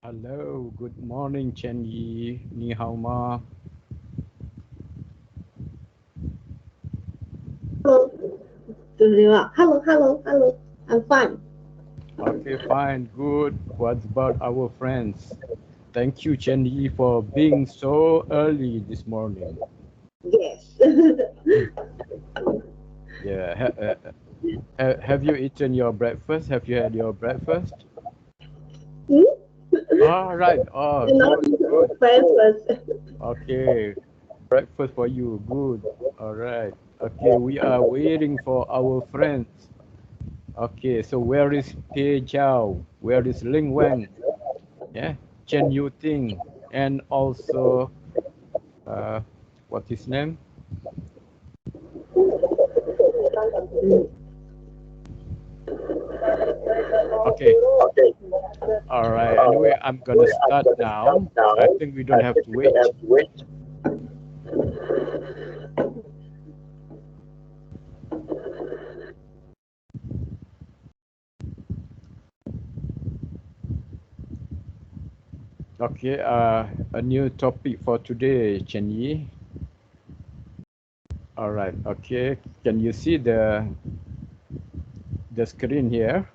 Hello, good morning, Chen Yi. Ni hao ma. Hello, hello, hello, hello. I'm fine. Okay, fine, good. What about our friends? Thank you, Chen Yi, for being so early this morning. Yes. Yeah, have you eaten your breakfast? Have you had your breakfast? Hmm? All right. Oh, You know, good, good. breakfast. Okay, breakfast for you. Good. All right. Okay, we are waiting for our friends. Okay, so where is Pei Jiao? Where is Ling Wang? Yeah, Chen Yu Ting, and also uh, what his name? Okay, all right. Anyway, I'm gonna start now. I think we don't have to wait. Okay, a new topic for today, Chen Yi. All right. Okay, can you see the screen here?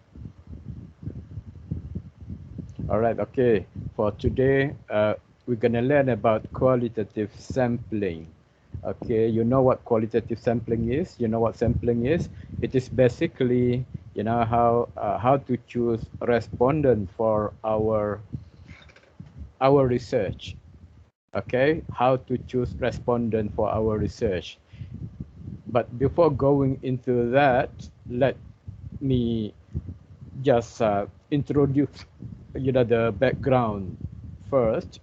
All right. Okay, for today, we're gonna learn about qualitative sampling. Okay, you know what qualitative sampling is? You know what sampling is? It is basically, how to choose respondent for our research. Okay, how to choose respondent for our research. But before going into that, let me just introduce, the background first,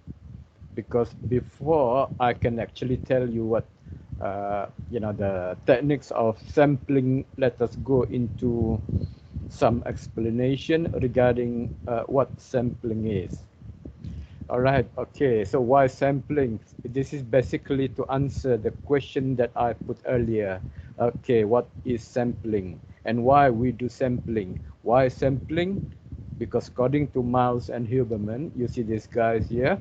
because before I can actually tell you what the techniques of sampling, let us go into some explanation regarding what sampling is. All right, okay, so why sampling? This is basically to answer the question that I put earlier. Okay, what is sampling and why we do sampling? Why sampling? Because according to Miles and Huberman, you see these guys here.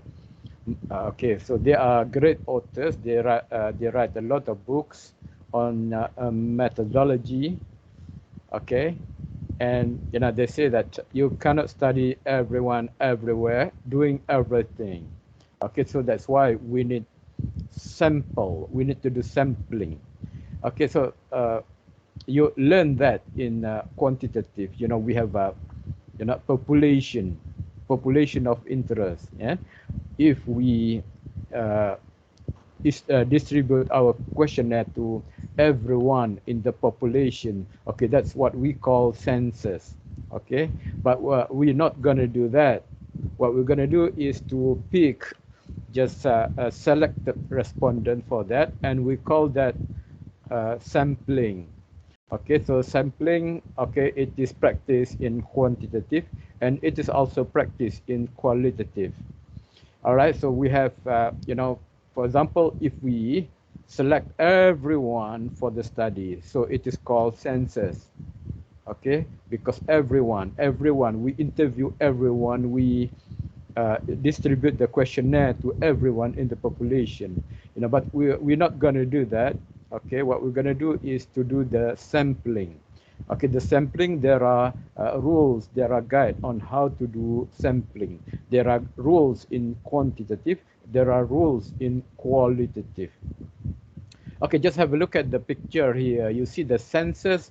Okay, so they are great authors. They write a lot of books on methodology. Okay, and they say that you cannot study everyone everywhere doing everything. Okay, so that's why we need sample. We need to do sampling. Okay, so you learn that in quantitative. We have population of interest. Yeah, if we uh, distribute our questionnaire to everyone in the population, okay, that's what we call census. Okay, but we're not going to do that. What we're going to do is to pick just a selected respondent for that, and we call that sampling. Okay, so sampling, okay, it is practiced in quantitative, and it is also practiced in qualitative. All right, so we have, for example, if we select everyone for the study, so it is called census. Okay, because everyone, we interview everyone, we distribute the questionnaire to everyone in the population. But we're not going to do that. Okay, what we're going to do is to do the sampling. Okay, the sampling, there are rules, there are guide on how to do sampling. There are rules in quantitative, there are rules in qualitative. Okay, just have a look at the picture here. You see the census.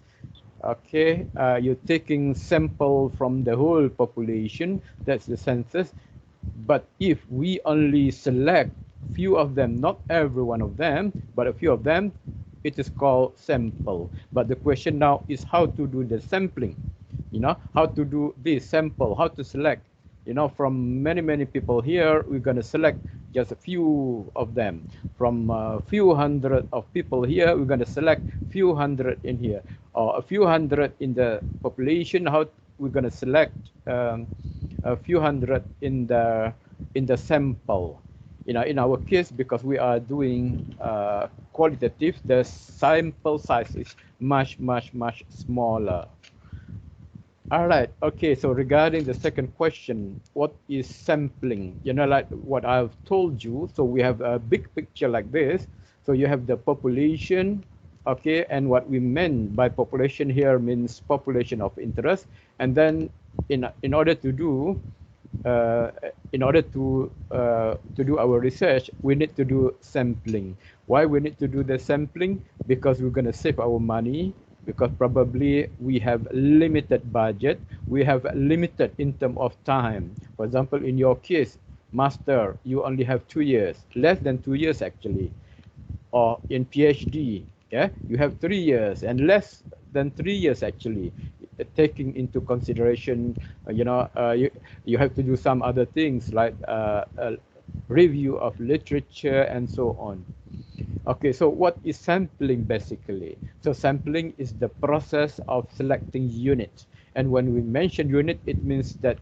Okay, you're taking sample from the whole population. That's the census. But if we only select few of them, not every one of them, but a few of them, it is called sample. But the question now is how to do the sampling. How to do this sample, how to select. From many people here, we're going to select just a few of them. From a few hundred of people here, we're going to select few hundred in here, or a few hundred in the population. How we're going to select a few hundred in the sample. In our case, because we are doing qualitative, the sample size is much smaller. All right. Okay. So regarding the second question, what is sampling? You know, like what I've told you. So we have a big picture like this. So you have the population. Okay. And what we meant by population here means population of interest. And then in order to do uh, to do our research, we need to do sampling. Why we need to do the sampling? Because we're going to save our money. Because probably we have limited budget, we have limited in terms of time. For example, in your case, master, you only have 2 years, less than 2 years actually, or in PhD, yeah, you have 3 years and less than 3 years actually, taking into consideration, you have to do some other things like review of literature and so on. Okay, so what is sampling basically? So sampling is the process of selecting unit. And when we mention unit, it means that,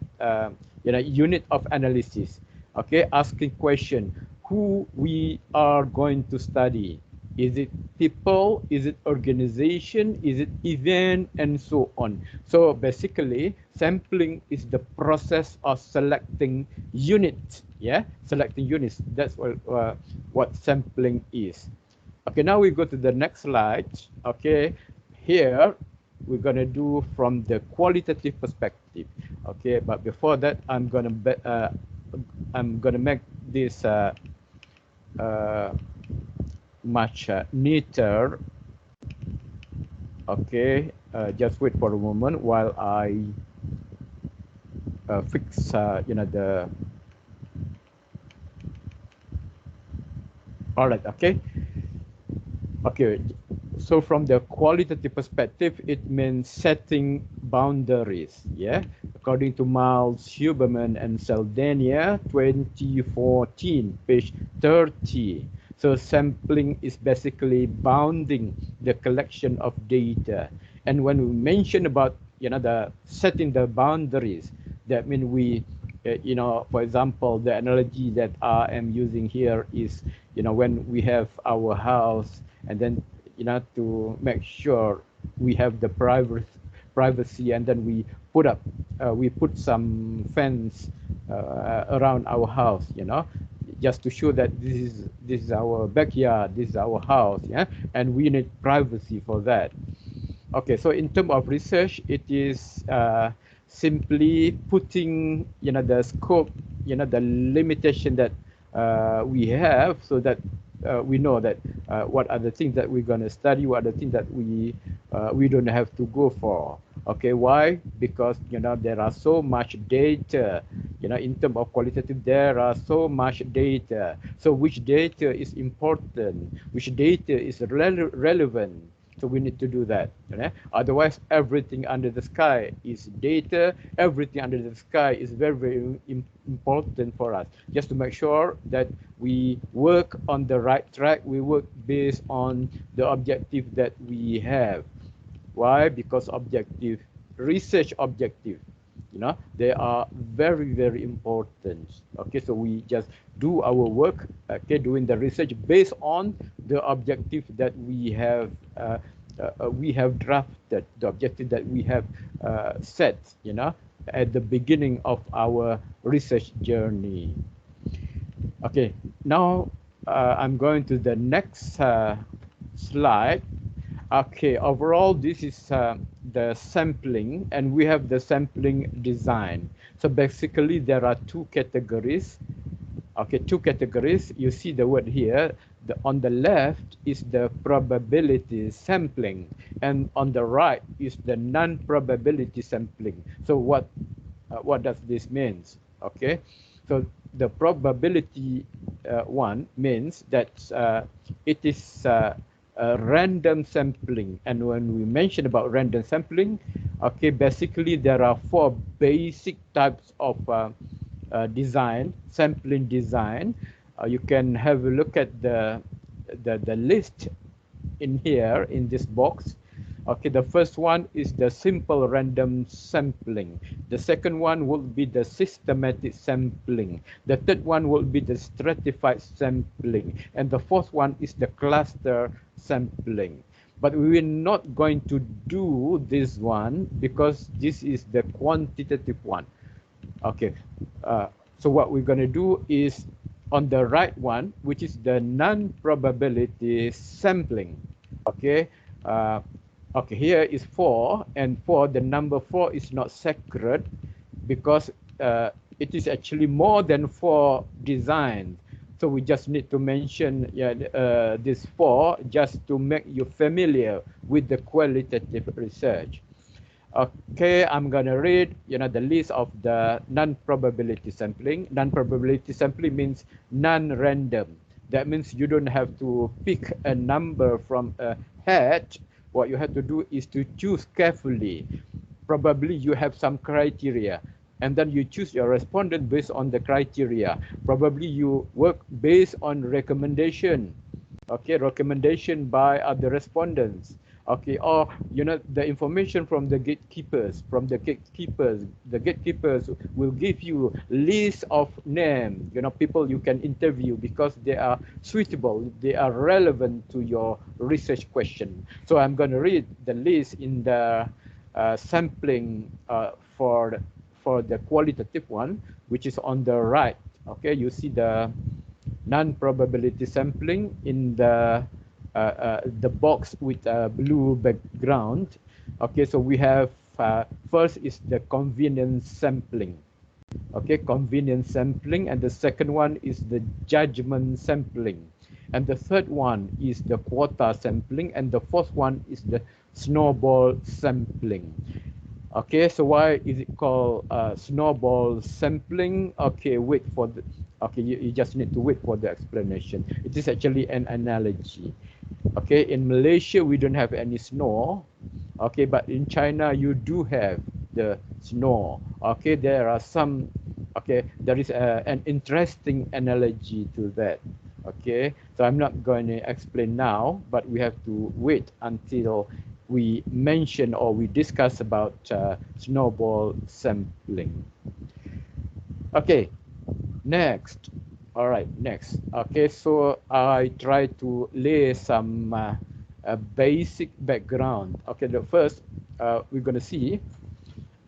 unit of analysis. Okay, asking question, who we are going to study. Is it people? Is it organization? Is it event? And so on. So basically, sampling is the process of selecting units. Yeah, selecting units. That's what sampling is. Okay, now we go to the next slide. Okay, here we're gonna do from the qualitative perspective. Okay, but before that, I'm gonna make this uh, much neater. Okay, just wait for a moment while I fix, the. All right. Okay. Okay, so from the qualitative perspective, it means setting boundaries, yeah? According to Miles, Huberman, and Saldania, 2014, page 30. So sampling is basically bounding the collection of data. And when we mention about, the setting the boundaries, that means we, for example, the analogy that I am using here is, when we have our house, and then to make sure we have the privacy, and then we put some fence around our house, just to show that this is our backyard, this is our house, yeah, and we need privacy for that. Okay, so in terms of research, it is simply putting, the scope, the limitation that we have, so that we know that what are the things that we're going to study, what are the things that we don't have to go for. Okay, why? Because, there are so much data, in terms of qualitative, there are so much data. So which data is important? Which data is relevant? So we need to do that. Otherwise, everything under the sky is data. Everything under the sky is very, very important for us. Just to make sure that we work on the right track. We work based on the objective that we have. Why? Because objective, research objective, they are very, very important. Okay, so we just do our work, okay, doing the research based on the objective that we have drafted, the objective that we have set, at the beginning of our research journey. Okay, now I'm going to the next slide. Okay, overall, this is the sampling, and we have the sampling design. So basically, there are two categories. Okay, two categories. You see the word here. On the left is the probability sampling, and on the right is the non-probability sampling. So what does this mean? Okay, so the probability one means that it is random sampling. And when we mention about random sampling, okay, basically there are four basic types of sampling design. You can have a look at the list in here in this box. Okay, the first one is the simple random sampling. The second one will be the systematic sampling. The third one will be the stratified sampling. And the fourth one is the cluster sampling. But we are not going to do this one because this is the quantitative one. Okay, so what we're going to do is on the right one, which is the non-probability sampling. Okay, uh, okay, here is 4, and 4, the number 4 is not sacred because it is actually more than 4 designs. So we just need to mention this 4 just to make you familiar with the qualitative research. Okay, I'm gonna read, the list of the non-probability sampling. Non-probability sampling means non-random. That means you don't have to pick a number from a hat. What you have to do is to choose carefully. Probably you have some criteria, and then you choose your respondent based on the criteria. Probably you work based on recommendation. Okay, recommendation by other respondents. Okay, or the information from the gatekeepers. The gatekeepers will give you list of names, people you can interview because they are suitable, they are relevant to your research question. So I'm going to read the list in the sampling for the qualitative one, which is on the right. Okay, you see the non-probability sampling in the box with a blue background. Okay, so we have first is the convenience sampling. Okay, convenience sampling, and the second one is the judgment sampling, and the third one is the quota sampling, and the fourth one is the snowball sampling. Okay, so why is it called snowball sampling? Okay, wait for the. Okay, you just need to wait for the explanation. It is actually an analogy. Okay, in Malaysia we don't have any snow. Okay, but in China you do have the snow. Okay, there are some. Okay, there is an interesting analogy to that. Okay, so I'm not going to explain now, but we have to wait until we mention or we discuss about snowball sampling. Okay, next. All right, next. Okay, so I try to lay some basic background. Okay, the first we're going to see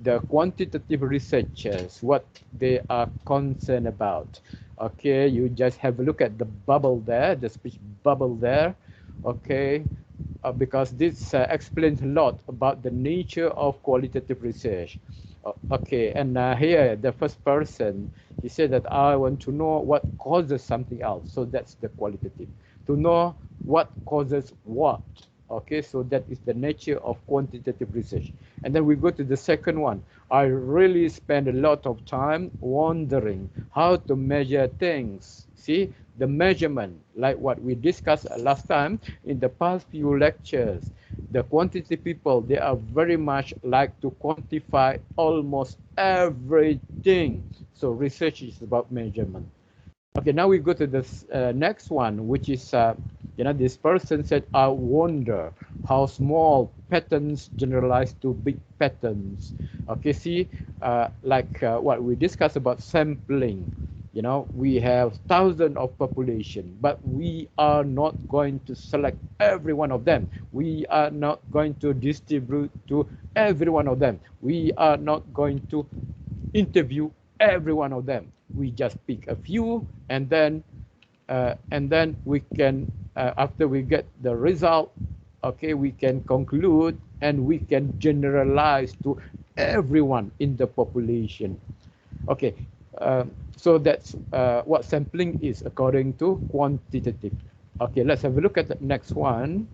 the quantitative researchers, what they are concerned about. Okay, you just have a look at the bubble there, the speech bubble there. Okay, because this explains a lot about the nature of qualitative research. Okay, and here the first person, he said that I want to know what causes something else. So that's the qualitative. To know what causes what. Okay, so that is the nature of quantitative research. And then we go to the second one. I really spend a lot of time wondering how to measure things. See, the measurement, like what we discussed last time in the past few lectures. The quantitative people, they are very much like to quantify almost everything. So research is about measurement. Okay, now we go to this next one, which is, this person said, I wonder how small patterns generalize to big patterns. Okay, see, like what we discussed about sampling. We have thousands of population, but we are not going to select every one of them. We are not going to distribute to every one of them. We are not going to interview every one of them. We just pick a few, and then we can, after we get the result, okay, we can conclude and we can generalize to everyone in the population. Okay, so that's what sampling is according to quantitative. Okay, let's have a look at the next one.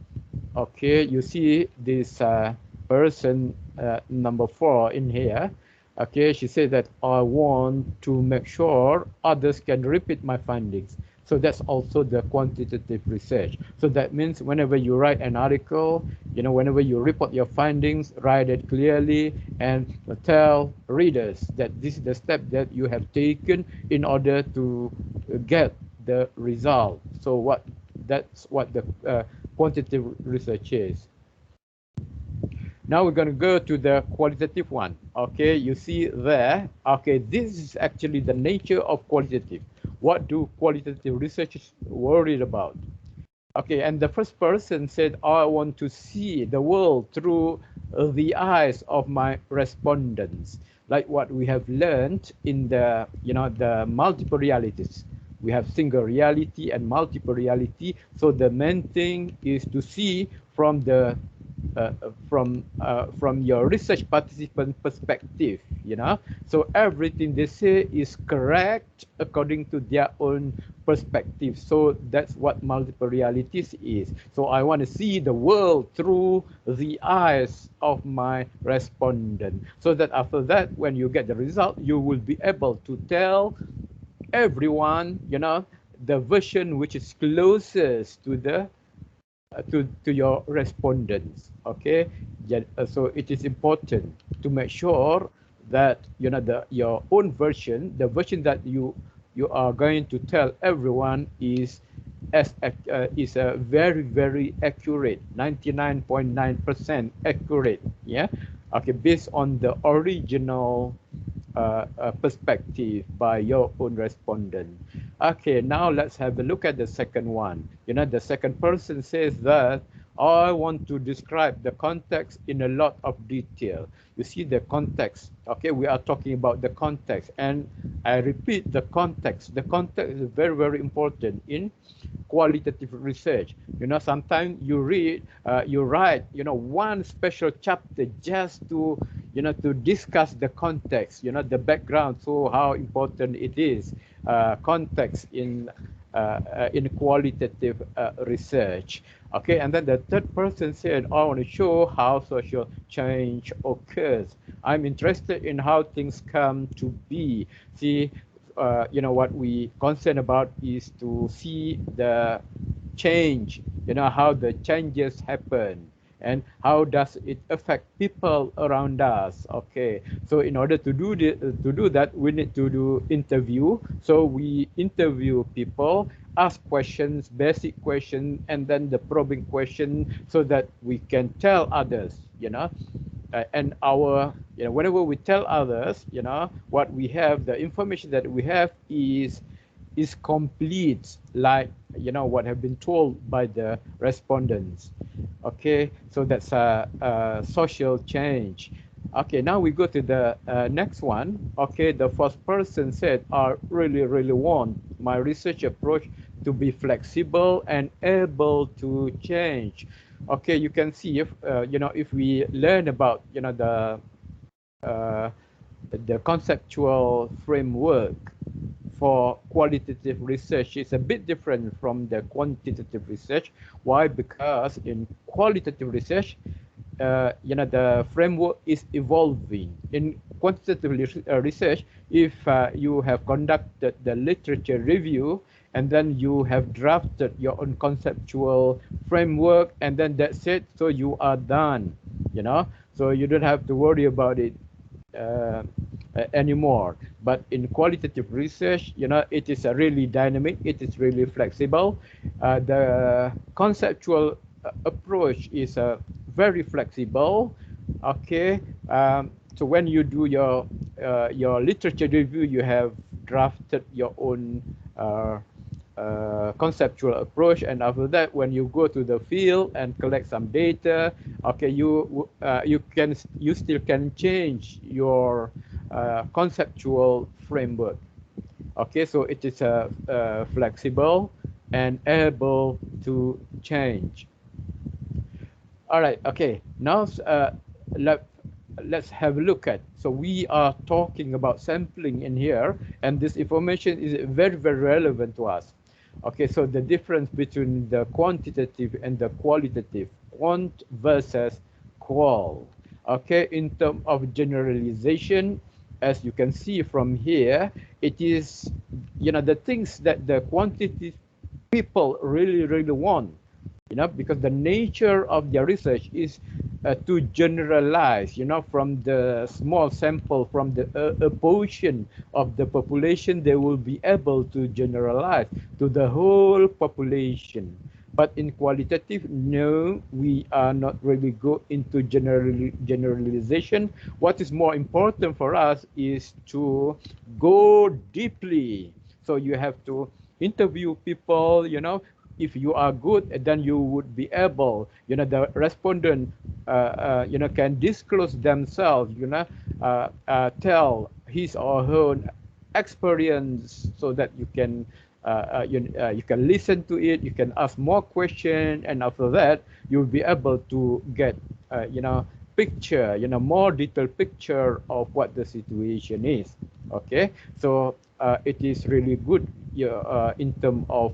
Okay, you see this person number 4 in here. Okay, she said that I want to make sure others can repeat my findings. So that's also the quantitative research. So that means whenever you write an article, whenever you report your findings, write it clearly and tell readers that this is the step that you have taken in order to get the result. So that's what the quantitative research is. Now we're going to go to the qualitative one. Okay, you see there. Okay, this is actually the nature of qualitative. What do qualitative researchers worried about? Okay, and the first person said, I want to see the world through the eyes of my respondents, like what we have learned in the, the multiple realities. We have single reality and multiple reality. So the main thing is to see from the from your research participant perspective, so everything they say is correct according to their own perspective. So that's what multiple realities is. So I want to see the world through the eyes of my respondent, so that after that, when you get the result, you will be able to tell everyone, the version which is closest to the to your respondents. Okay, yeah, so it is important to make sure that your own version, the version that you are going to tell everyone, is is a very accurate, 99.9% accurate. Yeah, okay, based on the original perspective by your own respondent. Okay, now let's have a look at the second one. The second person says that I want to describe the context in a lot of detail. You see the context. Okay, we are talking about the context, and I repeat, the context. The context is very important in qualitative research. Sometimes you read, you write, one special chapter just to, to discuss the context, the background, so how important it is, context in qualitative research. Okay, and then the third person said, I want to show how social change occurs. I'm interested in how things come to be. See, what we concern about is to see the change, how the changes happen and how does it affect people around us. Okay, so in order to do that, we need to do interview. So we interview people, ask questions, basic question, and then the probing question, so that we can tell others, and our, whenever we tell others, what we have, the information that we have is complete, like, what have been told by the respondents. Okay, so that's a social change. Okay, now we go to the next one. Okay, the first person said, I really want my research approach to be flexible and able to change. Okay, you can see, if if we learn about, uh, the conceptual framework for qualitative research is a bit different from the quantitative research. Why? Because in qualitative research, the framework is evolving. In quantitative research, if you have conducted the literature review, and then you have drafted your own conceptual framework, and then that's it, so you are done, so you don't have to worry about it uh, anymore. But in qualitative research, it is a really dynamic, it is really flexible. The conceptual approach is very flexible. Okay, so when you do your literature review, you have drafted your own conceptual approach, and after that, when you go to the field and collect some data, okay, you still can change your conceptual framework. Okay, so it is flexible and able to change. All right, okay, now let, let's have a look at, so we are talking about sampling in here, and this information is very relevant to us. Okay, so the difference between the quantitative and the qualitative, quant versus qual. Okay, in terms of generalization, as you can see from here, it is, the things that the quantitative people really want, because the nature of their research is to generalize, from the small sample, from the a portion of the population, they will be able to generalize to the whole population. But in qualitative, no, we are not really go into generalization. What is more important for us is to go deeply. So you have to interview people, if you are good, then you would be able, the respondent, can disclose themselves, tell his or her own experience, so that you can you can listen to it, you can ask more questions, and after that you'll be able to get picture, more detailed picture of what the situation is. Okay, so it is really good in terms of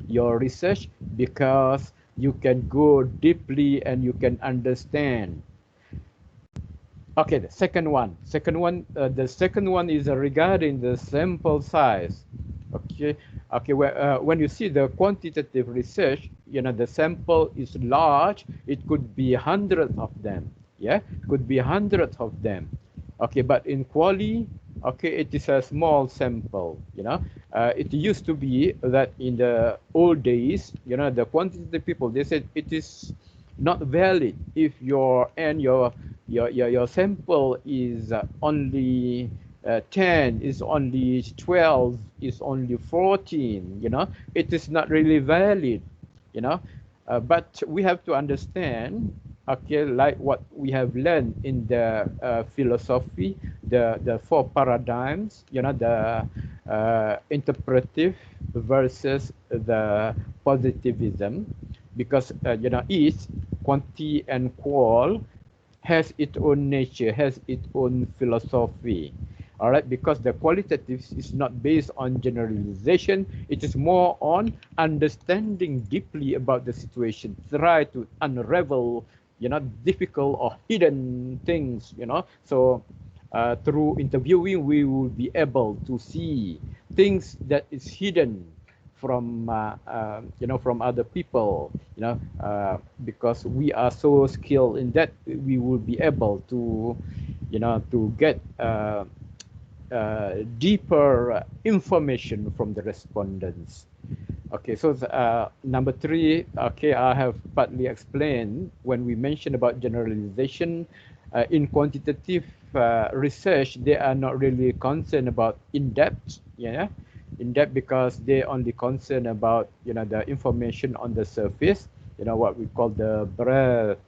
your research, because you can go deeply and you can understand. Okay, the second one. The second one is regarding the sample size. Okay, when you see the quantitative research, the sample is large. It could be hundreds of them. Yeah, could be hundreds of them. Okay, but in quali, okay, it is a small sample. It used to be that in the old days, the quantitative people, they said it is not valid if your sample is only 10, is only 12, is only 14. It is not really valid. But we have to understand, okay, like what we have learned in the philosophy, the four paradigms, the interpretive versus the positivism, because each quanti and qual has its own nature, has its own philosophy. All right, because the qualitative is not based on generalization, it is more on understanding deeply about the situation, try to unravel, difficult or hidden things, So through interviewing, we will be able to see things that is hidden from from other people, because we are so skilled in that, we will be able to to get deeper information from the respondents. Okay, so number three, okay, I have partly explained when we mentioned about generalization. In quantitative research, they are not really concerned about in-depth, in-depth, because they only concern about the information on the surface, what we call the breadth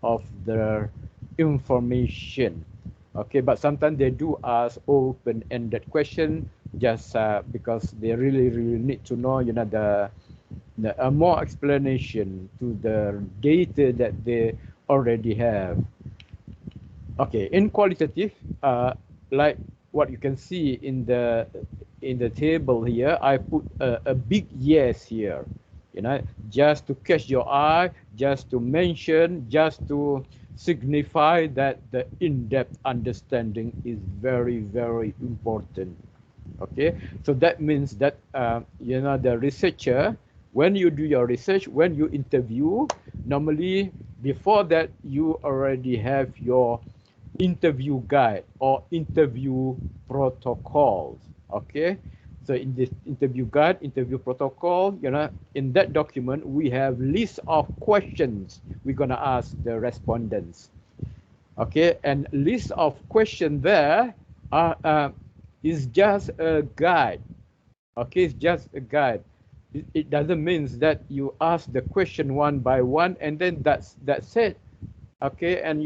of the information. Okay, but sometimes they do ask open-ended question, just because they really need to know, the more explanation to the data that they already have. Okay, in qualitative, like what you can see in the table here, I put a big yes here, just to catch your eye, just to mention, just to signify that the in-depth understanding is very important. Okay, so that means that the researcher, when you do your research, when you interview, normally before that you already have your interview guide or interview protocols. Okay, so in this interview guide, interview protocol, in that document we have list of questions we're gonna ask the respondents. Okay, and list of questions there is just a guide. Okay, it's just a guide. It doesn't mean that you ask the question one by one and then that's it. Okay, and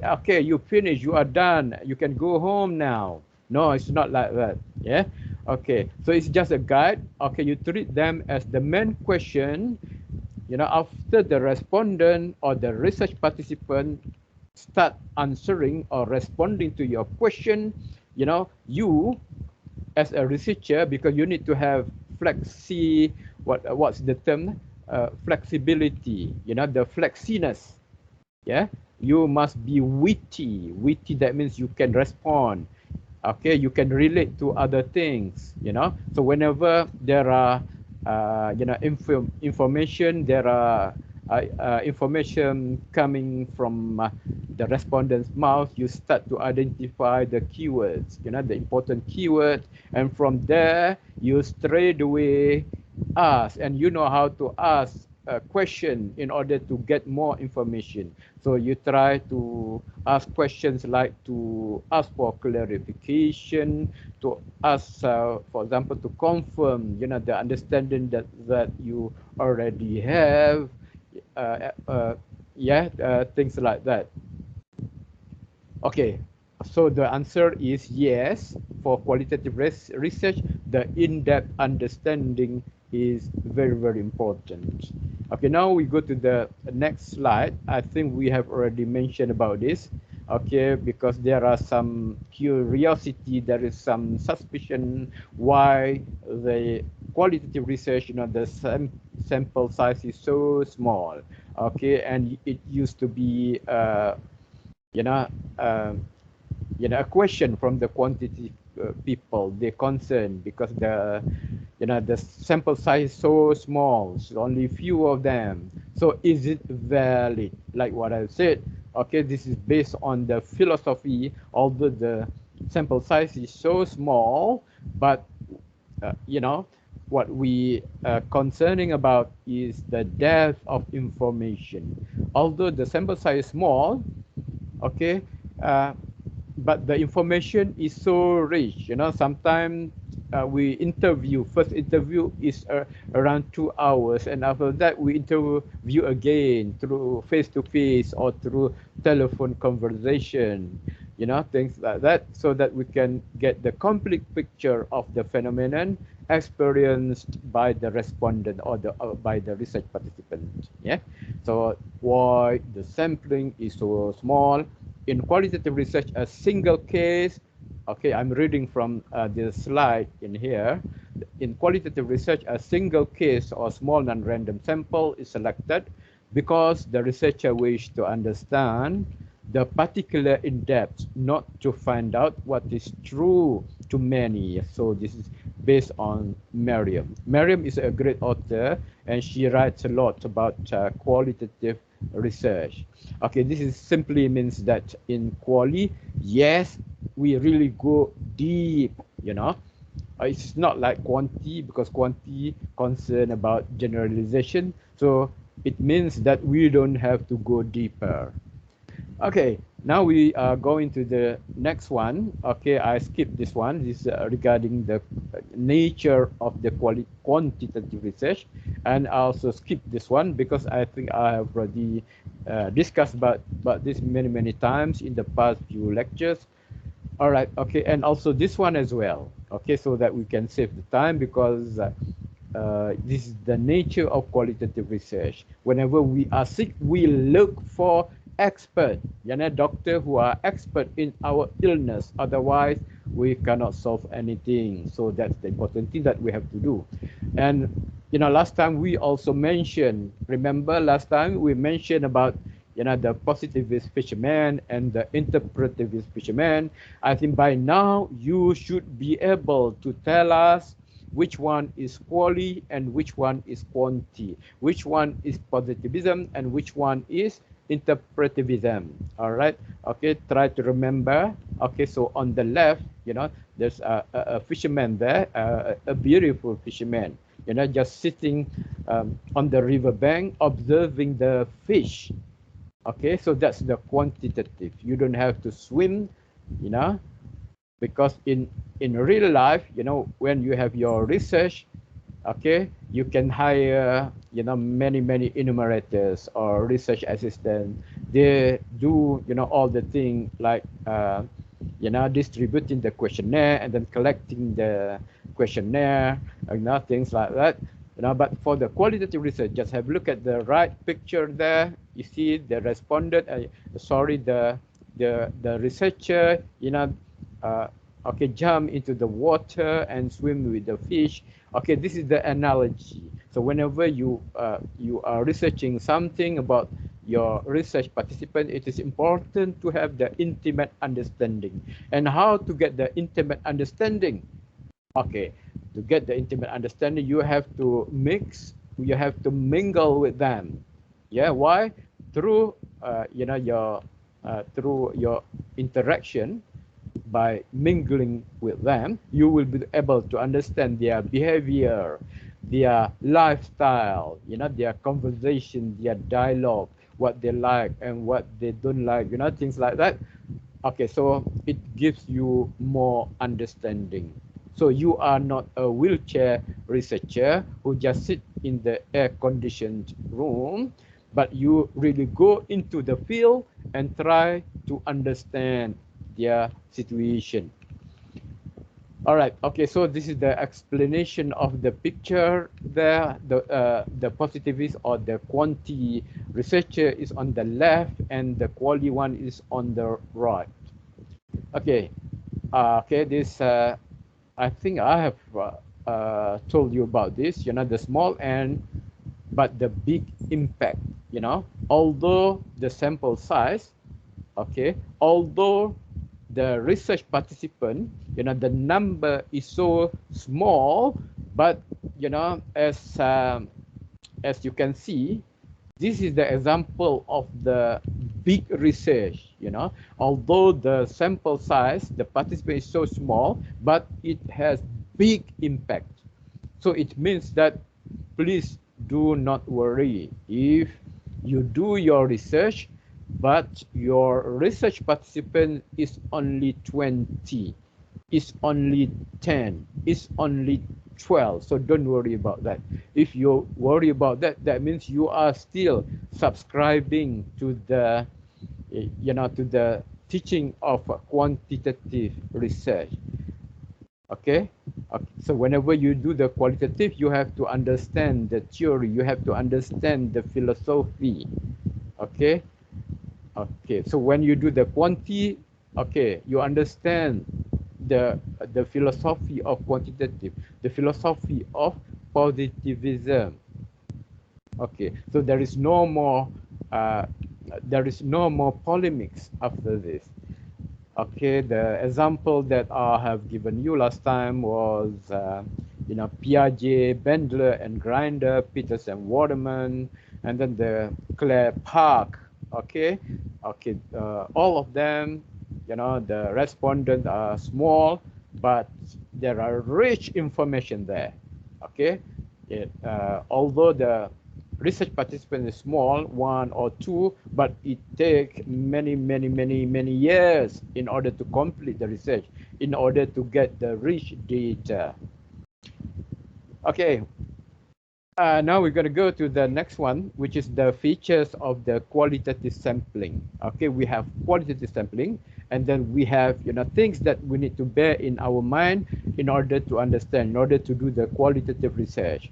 okay, you finish, you are done, you can go home now. No, it's not like that. Yeah, okay, so it's just a guide. Okay, you treat them as the main question. After the respondent or the research participant start answering or responding to your question, you as a researcher, because you need to have what's the term, flexibility, the flexiness. Yeah, you must be witty, that means you can respond. Okay, you can relate to other things, so whenever there are information, there are information coming from the respondent's mouth, you start to identify the keywords, the important keyword, and from there you straight away ask, and you know how to ask question in order to get more information. So you try to ask questions like to ask for clarification, to ask, for example, to confirm, the understanding that you already have, things like that. Okay, so the answer is yes. For qualitative research, the in-depth understanding is very, very important. Okay, now we go to the next slide. I think we have already mentioned about this. Okay, because there are some curiosity, there is some suspicion why the qualitative research, the sample size is so small. Okay, and it used to be you know, um, a question from the quantitative people. They're concerned because the sample size is so small, so only few of them. So is it valid? Like what I said, okay, this is based on the philosophy, although the sample size is so small, but what we are concerning about is the depth of information. Although the sample size is small, okay, but the information is so rich. Sometimes we first interview is around 2 hours, and after that we interview again through face-to-face or through telephone conversation, things like that, so that we can get the complete picture of the phenomenon experienced by the respondent or by the research participant. Yeah. So why the sampling is so small? In qualitative research, a single case, okay, I'm reading from the slide in here. In qualitative research, a single case or small non-random sample is selected because the researcher wishes to understand the particular in depth, not to find out what is true to many. So this is based on Merriam. Merriam is a great author, and she writes a lot about qualitative research. Okay, this is simply means that in quali, yes, we really go deep, It's not like quanti, because quanti concern about generalization. So it means that we don't have to go deeper. Okay, now we are going to the next one. Okay, I skipped this one. This is regarding the nature of the quantitative research, and I also skipped this one because I think I have already discussed about this many times in the past few lectures. All right, okay, and also this one as well. Okay, so that we can save the time, because this is the nature of qualitative research. Whenever we are sick, we look for expert, doctor who are expert in our illness. Otherwise, we cannot solve anything. So that's the important thing that we have to do. And last time we also mentioned, remember last time we mentioned about the positivist fisherman and the interpretivist fisherman. I think by now you should be able to tell us which one is quali and which one is quanti, which one is positivism and which one is interpretivism. All right, okay, try to remember. Okay, so on the left, there's a fisherman there, a beautiful fisherman, just sitting on the riverbank observing the fish. Okay, so that's the quantitative. You don't have to swim, because in real life, when you have your research, okay, you can hire many enumerators or research assistant. They do all the thing like distributing the questionnaire and then collecting the questionnaire, things like that. But for the qualitative research, just have a look at the right picture there. You see the respondent, the researcher, uh, okay, jump into the water and swim with the fish. Okay, this is the analogy. So whenever you are researching something about your research participant, it is important to have the intimate understanding. And how to get the intimate understanding? Okay, to get the intimate understanding, you have to mingle with them. Yeah, why? Through through your interaction. By mingling with them, you will be able to understand their behavior, their lifestyle, their conversation, their dialogue, what they like and what they don't like, things like that. Okay, so it gives you more understanding. So you are not a wheelchair researcher who just sit in the air-conditioned room, but you really go into the field and try to understand their situation. All right. Okay. So this is the explanation of the picture there. The positivist or the quanti researcher is on the left, and the quali one is on the right. Okay. Okay. This I think I have told you about this. The small n, but the big impact. Although the sample size, okay, although the research participant, the number is so small, but as you can see, this is the example of the big research. Although the sample size, the participant is so small, but it has big impact. So it means that please do not worry if you do your research, but your research participant is only 20, is only 10, is only 12. So don't worry about that. If you worry about that, that means you are still subscribing to the, to the teaching of quantitative research. Okay? So whenever you do the qualitative, you have to understand the theory, you have to understand the philosophy. Okay? Okay, so when you do the quanti, okay, you understand the philosophy of quantitative, the philosophy of positivism. Okay, so uh, there is no more polemics after this. Okay, the example that I have given you last time was, Piaget, Bendler, and Grinder, Peters and Waterman, and then the Claire Park. Okay, okay, all of them, the respondents are small, but there are rich information there. Okay, although the research participant is small, one or two, but it takes many years in order to complete the research, in order to get the rich data. Okay, now we're going to go to the next one, which is the features of the qualitative sampling. Okay, we have qualitative sampling, and then we have things that we need to bear in our mind in order to understand, in order to do the qualitative research.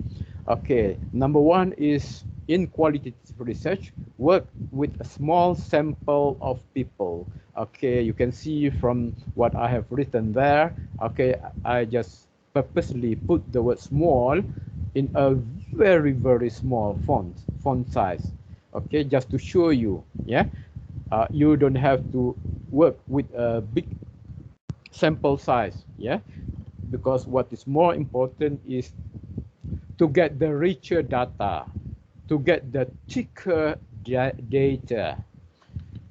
Okay, number one is, in qualitative research, work with a small sample of people. Okay, you can see from what I have written there. Okay, I just purposely put the word small in a very small font size. Okay, just to show you, yeah, you don't have to work with a big sample size, yeah, because what is more important is to get the richer data, to get the thicker data.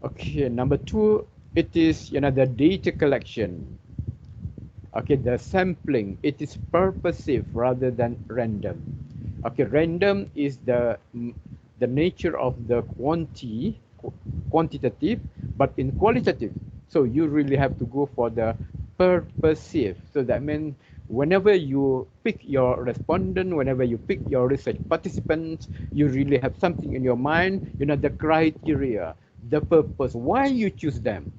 Okay, number two, it is the data collection. Okay, the sampling, it is purposive rather than random. Okay, random is the nature of the quantitative, but in qualitative, so you really have to go for the purposive. So that means whenever you pick your respondent, whenever you pick your research participants, you really have something in your mind, the criteria, the purpose, why you choose them.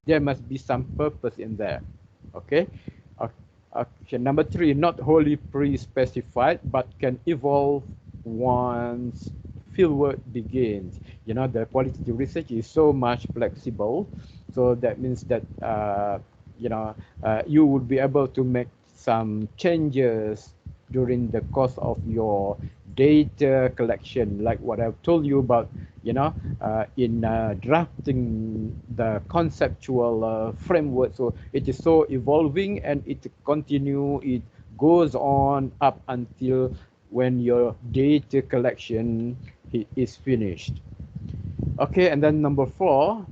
There must be some purpose in there. Okay. Okay, number three, not wholly pre-specified, but can evolve once fieldwork begins. The qualitative research is so much flexible, so that means that you would be able to make some changes during the course of your data collection, like what I've told you about, in drafting the conceptual framework. So it is so evolving, and it goes on up until when your data collection is finished. Okay, and then number four,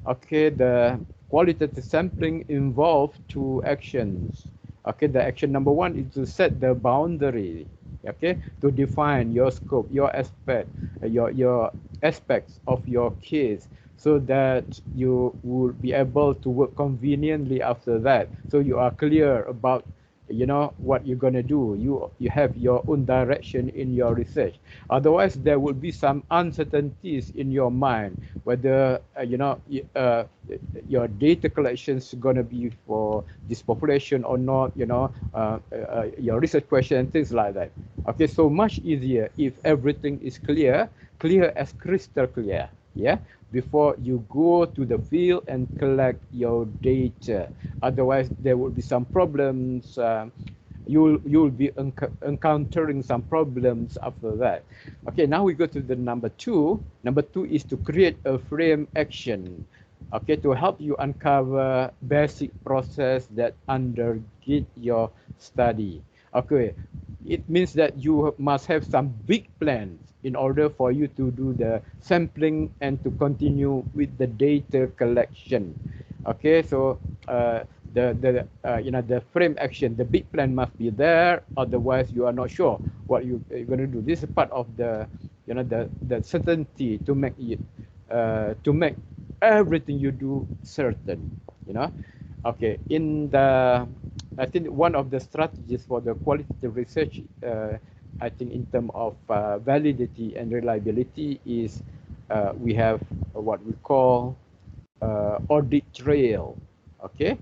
okay, the qualitative sampling involves two actions. Okay, the action number one is to set the boundary. okay, to define your scope, your aspect, your aspects of your case, so that you will be able to work conveniently after that. So you are clear about, you know, what you're going to do. You have your own direction in your research. Otherwise there will be some uncertainties in your mind, whether your data collection is going to be for this population or not, your research question and things like that. Okay, so much easier if everything is clear, clear as crystal clear, yeah, before you go to the field and collect your data. Otherwise there will be some problems. You'll be encountering some problems after that. Okay, now we go to the number two. Number two is to create a frame action, okay, to help you uncover basic process that undergird your study. Okay, it means that you must have some big plans in order for you to do the sampling and to continue with the data collection. Okay, so the frame action, the big plan must be there. Otherwise, you are not sure what you're going to do. This is part of the, the certainty to make it, to make everything you do certain. You know, okay. I think one of the strategies for the qualitative research, I think in terms of validity and reliability is we have what we call audit trail. Okay,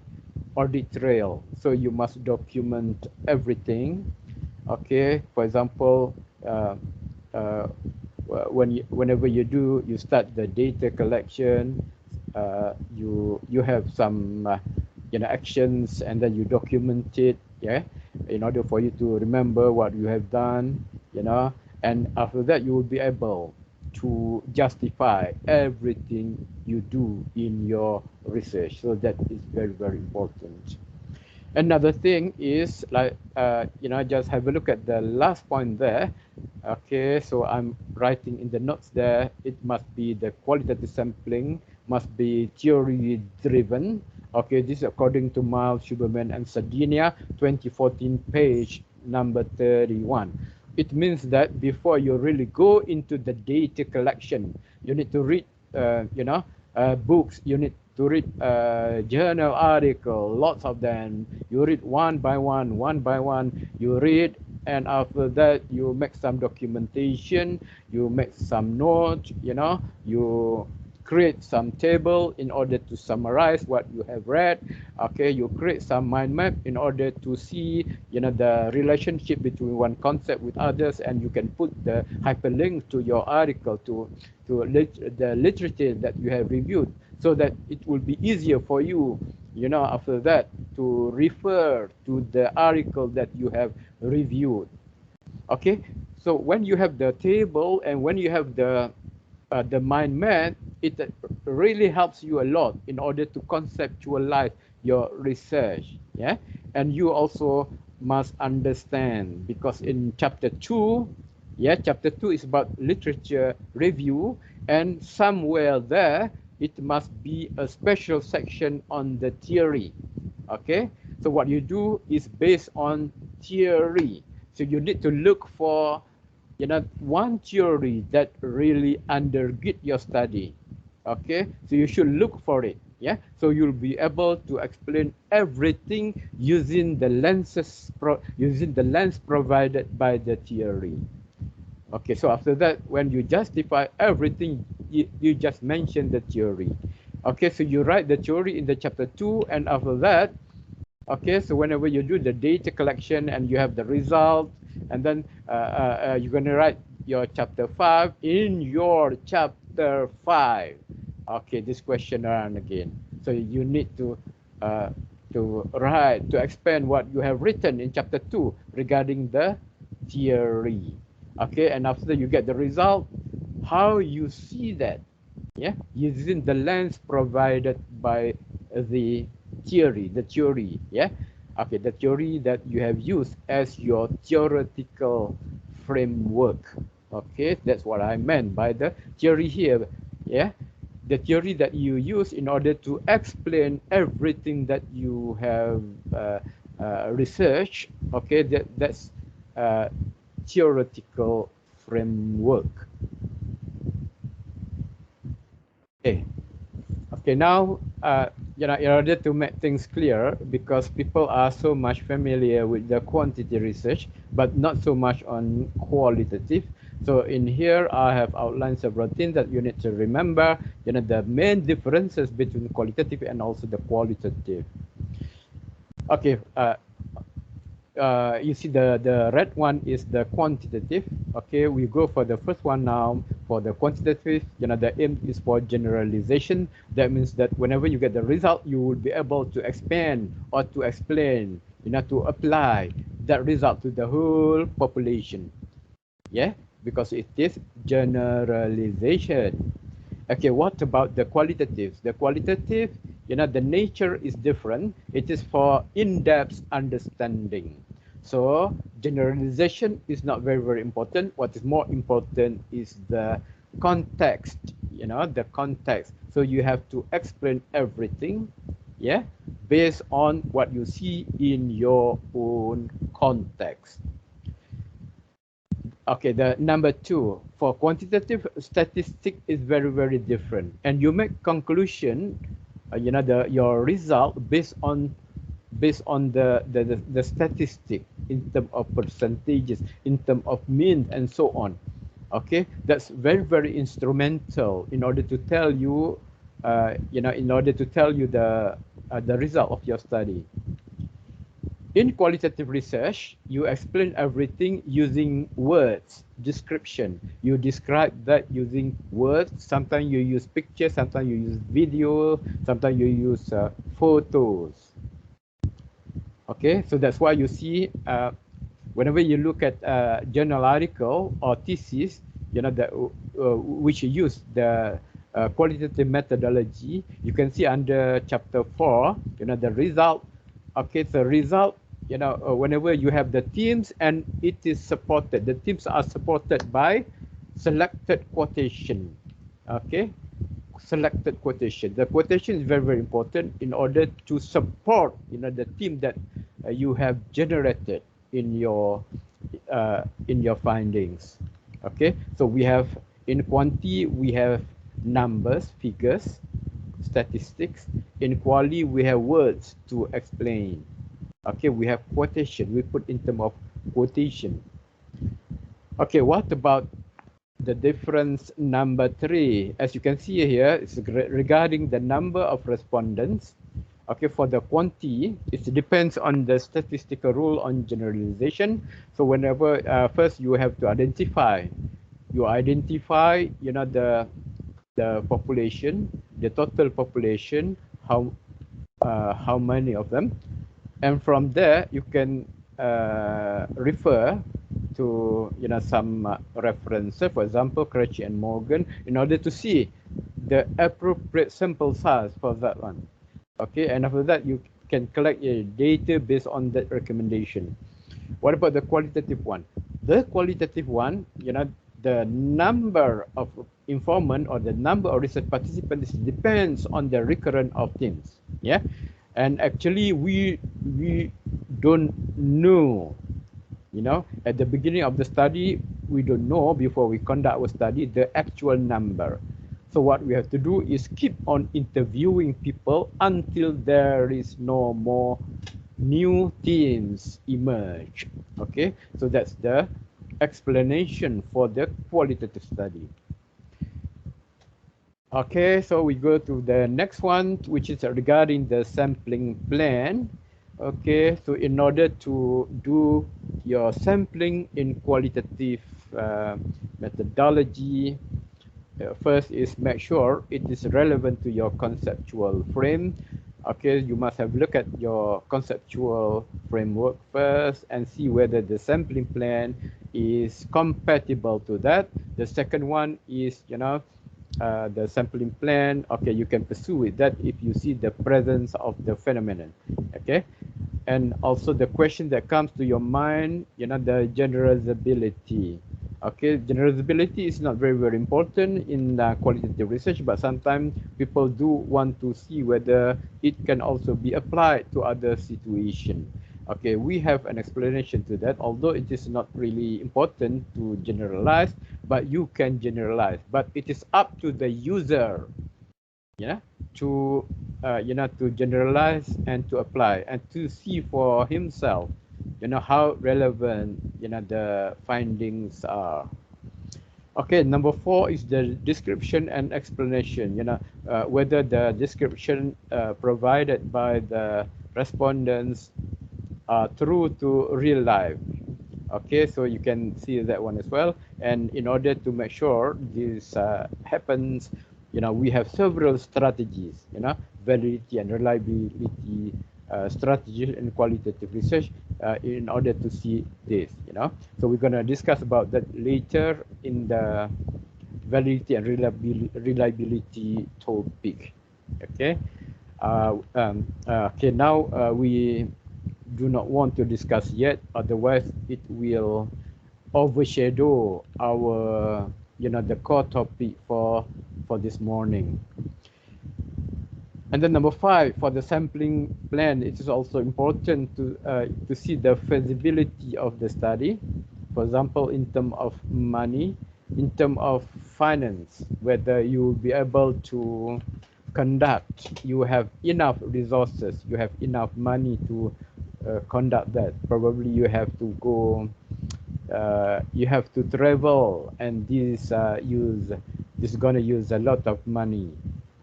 audit trail. So you must document everything. Okay, for example, uh, whenever you start the data collection, you have some actions, and then you document it, yeah, in order for you to remember what you have done, and after that you will be able to justify everything you do in your research. So that is very, very important. Another thing is like, just have a look at the last point there. Okay, so I'm writing in the notes there, it must be the qualitative sampling, must be theory driven. Okay, this is according to Miles, Schuberman, and Sardinia, 2014, page number 31. It means that before you really go into the data collection, you need to read, books, you need to read journal article, lots of them. You read one by one, you read, and after that you make some documentation, you make some notes, you create some table in order to summarize what you have read. Okay, you create some mind map in order to see, the relationship between one concept with others, and you can put the hyperlink to your article, to the literature that you have reviewed, so that it will be easier for you, after that, to refer to the article that you have reviewed. Okay, so when you have the table and when you have the mind map, it really helps you a lot in order to conceptualize your research. Yeah, and you also must understand, because in chapter 2, yeah, chapter 2 is about literature review, and somewhere there it must be a special section on the theory. Okay, so what you do is based on theory. So you need to look for, one theory that really undergird your study. Okay, so you should look for it. Yeah, so you'll be able to explain everything using the using the lens provided by the theory. Okay, so after that, when you justify everything, you just mention the theory. Okay, so you write the theory in the chapter 2, and after that, okay, so whenever you do the data collection and you have the result, and then you're going to write your chapter 5 in your chapter 5. Okay, this question around again. So you need to write, to expand what you have written in chapter 2 regarding the theory. Okay, and after you get the result, how you see that, yeah, using the lens provided by the theory, yeah, okay, the theory that you have used as your theoretical framework. Okay, that's what I meant by the theory here. Yeah, the theory that you use in order to explain everything that you have researched. Okay, that's theoretical framework. Okay. Okay, now, in order to make things clear, because people are so much familiar with the quantitative research, but not so much on qualitative. So in here, I have outlined several things that you need to remember, the main differences between qualitative and also the qualitative. Okay, you see the red one is the quantitative. Okay, we go for the first one now. For the quantitative, the aim is for generalization. That means that whenever you get the result, you will be able to expand or to explain, to apply that result to the whole population. Yeah, because it is generalization. Okay, what about the qualitative? The qualitative, the nature is different. It is for in-depth understanding. So generalization is not very, very important. What is more important is the context, the context. So you have to explain everything, yeah, based on what you see in your own context. Okay, the number two, for quantitative statistic is very, very different. And you make conclusion, your result based on the statistic in terms of percentages, in terms of mean, and so on. Okay, that's very, very instrumental in order to tell you, the result of your study. In qualitative research, you explain everything using words, description. You describe that using words. Sometimes you use pictures, sometimes you use video, sometimes you use photos. Okay, so that's why you see whenever you look at a journal article or thesis, which use the qualitative methodology, you can see under chapter 4, the result. Okay, the result, whenever you have the themes and it is supported, the themes are supported by selected quotation. Okay, selected quotation. The quotation is very, very important in order to support, the theme that you have generated in your findings. Okay, so we have in quanti we have numbers, figures, statistics. In quali we have words to explain. Okay, we have quotation. We put in terms of quotation. Okay, what about the difference number 3? As you can see here, it's regarding the number of respondents. Okay, for the quanti, it depends on the statistical rule on generalization. So whenever first you have to identify, the population, the total population, how many of them, and from there you can refer to some references, for example, Crouchy and Morgan, in order to see the appropriate sample size for that one. Okay, and after that you can collect data based on that recommendation. What about the qualitative one? The qualitative one, the number of informant or the number of research participants depends on the recurrence of themes. Yeah, and actually we don't know. At the beginning of the study, we don't know before we conduct our study the actual number. So what we have to do is keep on interviewing people until there is no more new themes emerge. Okay, so that's the explanation for the qualitative study. Okay, so we go to the next one, which is regarding the sampling plan. Okay, so in order to do your sampling in qualitative methodology, first is make sure it is relevant to your conceptual frame. Okay, you must have look at your conceptual framework first and see whether the sampling plan is compatible to that. The second one is, the sampling plan. Okay, you can pursue with that if you see the presence of the phenomenon. Okay, and also the question that comes to your mind, the generalizability. Okay, generalizability is not very, very important in qualitative research, but sometimes people do want to see whether it can also be applied to other situations. Okay, we have an explanation to that, although it is not really important to generalize, but you can generalize. But it is up to the user, yeah, to to generalize and to apply and to see for himself, how relevant the findings are. Okay, number 4 is the description and explanation. Whether the description provided by the respondents are true to real life. Okay, so you can see that one as well. And in order to make sure this happens, we have several strategies, validity and reliability strategies in qualitative research in order to see this, So we're going to discuss about that later in the validity and reliability topic. Okay. Okay, now we do not want to discuss yet, otherwise it will overshadow our the core topic for this morning. And then number 5, for the sampling plan, it is also important to see the feasibility of the study. For example, in terms of money, in terms of finance, whether you will be able to conduct, you have enough resources, you have enough money to conduct that. Probably you have to go, you have to travel, and this is going to use a lot of money.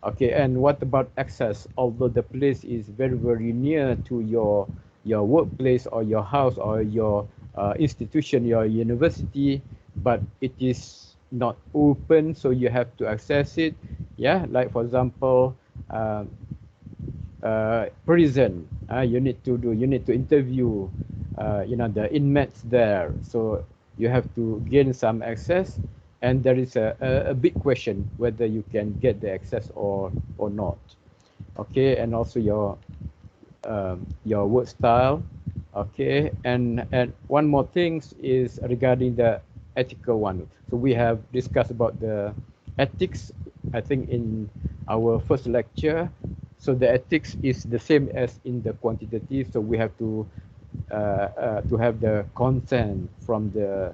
Okay, and what about access? Although the place is very near to your workplace or your house or your institution, your university, but it is not open, so you have to access it. Yeah, like for example, prison. You need to interview, the inmates there. So you have to gain some access, and there is a big question whether you can get the access or not. Okay, and also your work style. Okay, and one more thing is regarding the ethical one. So we have discussed about the ethics, I think, in our first lecture. So the ethics is the same as in the quantitative. So we have to have the consent from the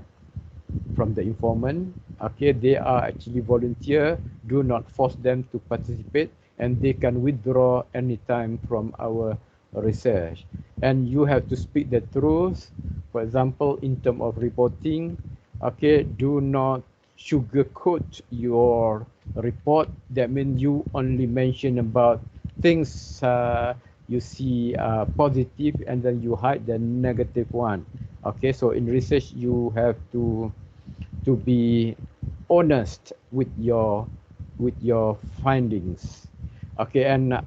informant. Okay, they are actually volunteer. Do not force them to participate, and they can withdraw anytime from our research. And you have to speak the truth. For example, in terms of reporting, okay, do not sugarcoat your report. That means you only mention about things you see positive, and then you hide the negative one. Okay, so in research you have to be honest with your findings. Okay, and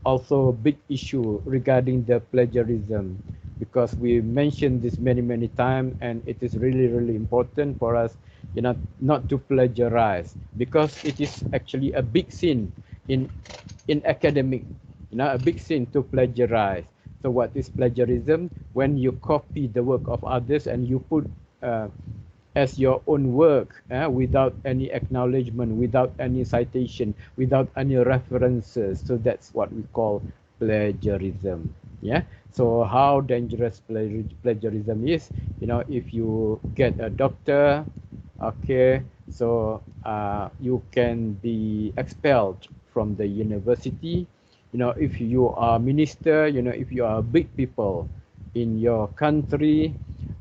also big issue regarding the plagiarism, because we mentioned this many times, and it is really important for us, not to plagiarize, because it is actually a big sin in academic, a big sin to plagiarize. So what is plagiarism? When you copy the work of others and you put as your own work, without any acknowledgement, without any citation, without any references. So that's what we call plagiarism. Yeah. So how dangerous plagiarism is? If you get a doctor, okay, so you can be expelled from the university. If you are minister, if you are big people in your country,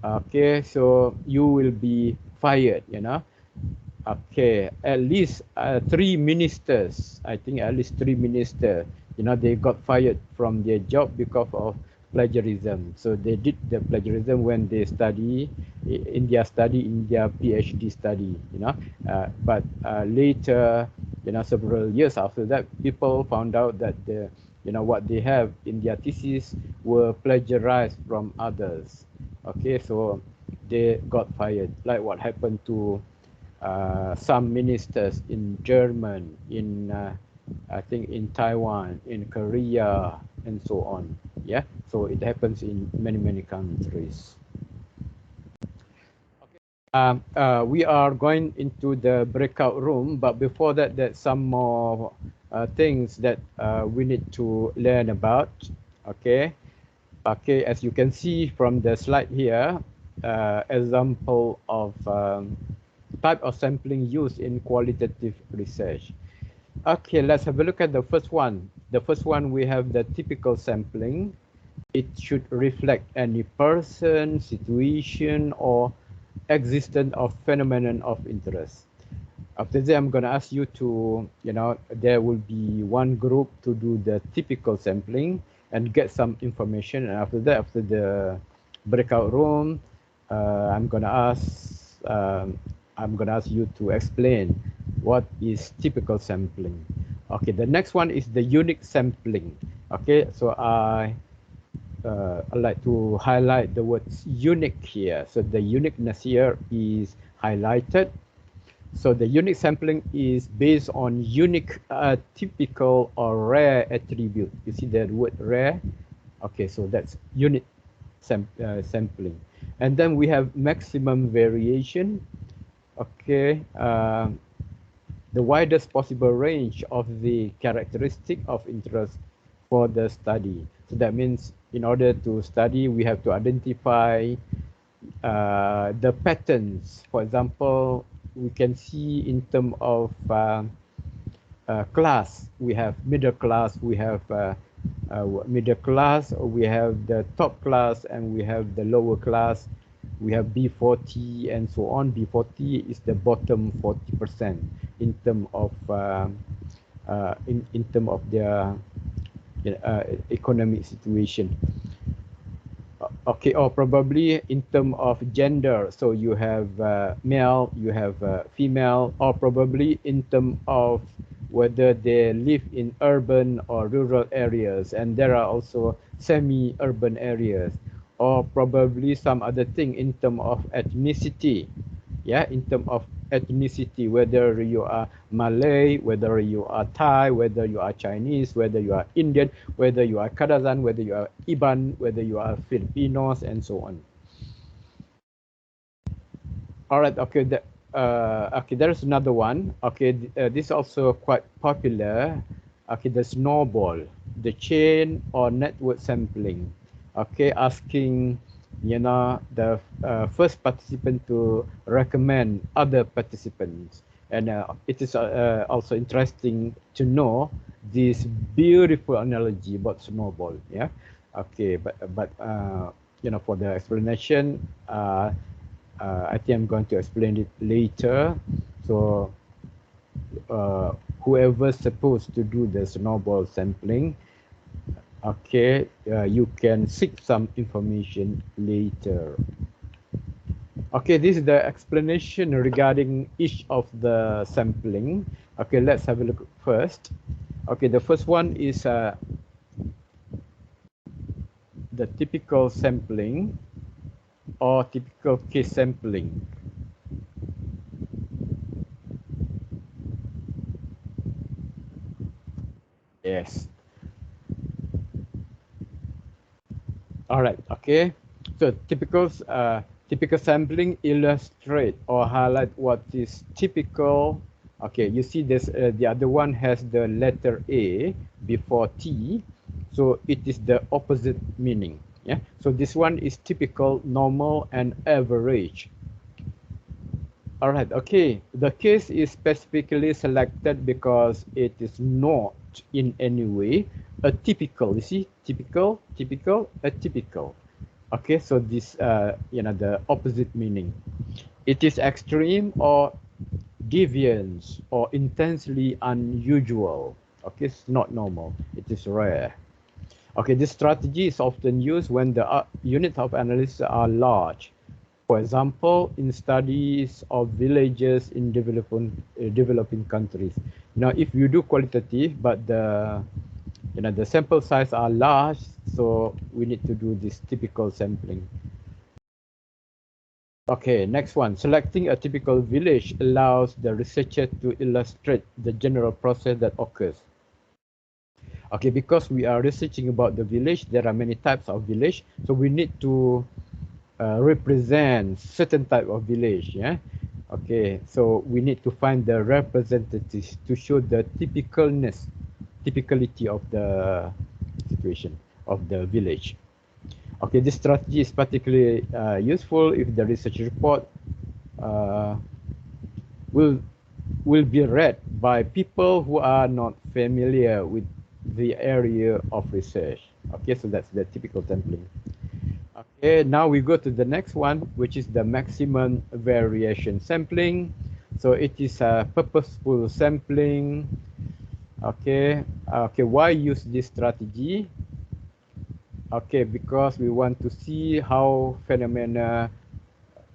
okay, so you will be fired. Okay, at least 3 ministers, I think at least 3 ministers, they got fired from their job because of plagiarism. So they did the plagiarism when they study in their PhD study, but later, several years after that, people found out that what they have in their thesis were plagiarized from others. Okay, so they got fired, like what happened to some ministers in German, in I think in Taiwan, in Korea, and so on. Yeah, so it happens in many countries. We are going into the breakout room, but before that, there's some more things that we need to learn about. Okay, Okay, as you can see from the slide here, example of type of sampling used in qualitative research. Okay, let's have a look at the first one. The first one, we have the typical sampling. It should reflect any person, situation, or existence of phenomenon of interest. After that, I'm going to ask you to, there will be one group to do the typical sampling and get some information. And after that, after the breakout room, I'm going to ask, you to explain what is typical sampling. Okay, the next one is the unique sampling. Okay, so I'd like to highlight the word unique here. So the uniqueness here is highlighted. So the unique sampling is based on unique, typical, or rare attribute. You see that word rare? Okay, so that's unique sampling. And then we have maximum variation. Okay, the widest possible range of the characteristic of interest for the study. So that means in order to study, we have to identify the patterns. For example, we can see in terms of class, we have middle class, we have middle class, we have the top class, and we have the lower class. We have B40 and so on. B40 is the bottom 40% in terms of in terms of their economic situation. Okay, or probably in terms of gender, so you have male, you have female, or probably in terms of whether they live in urban or rural areas, and there are also semi-urban areas, or probably some other thing in terms of ethnicity. Yeah, in terms of ethnicity, whether you are Malay, whether you are Thai, whether you are Chinese, whether you are Indian, whether you are Kadazan, whether you are Iban, whether you are Filipinos, and so on. All right, okay, okay, there's another one. Okay, this is also quite popular. Okay, the Snowball, the chain or network sampling. Okay, asking, the first participant to recommend other participants. And it is also interesting to know this beautiful analogy about snowball. Yeah, okay, but for the explanation, I think I'm going to explain it later. So whoever's supposed to do the snowball sampling, okay, you can seek some information later. Okay, this is the explanation regarding each of the sampling. Okay, let's have a look first. Okay, the first one is the typical sampling or typical case sampling. Yes. All right. Okay. So typical sampling illustrate or highlight what is typical. Okay. You see this. The other one has the letter A before T, so it is the opposite meaning. Yeah. So this one is typical, normal, and average. All right, okay. The case is specifically selected because it is not in any way atypical. You see, typical, atypical. Okay, so this, the opposite meaning. It is extreme or deviance or intensely unusual. Okay, it's not normal. It is rare. Okay, this strategy is often used when the units of analysis are large. For example, in studies of villages in developing countries. Now, if you do qualitative, but the sample size are large, so we need to do this typical sampling. Okay, next one. Selecting a typical village allows the researcher to illustrate the general process that occurs. Okay, because we are researching about the village, there are many types of village, so we need to represent certain type of village. Yeah, okay, so we need to find the representatives to show the typicality of the situation of the village. Okay, this strategy is particularly useful if the research report uh, will will be read by people who are not familiar with the area of research. Okay, so that's the typical template. Okay, now we go to the next one, which is the maximum variation sampling. So it is a purposeful sampling. Okay, why use this strategy? Okay, because we want to see how phenomena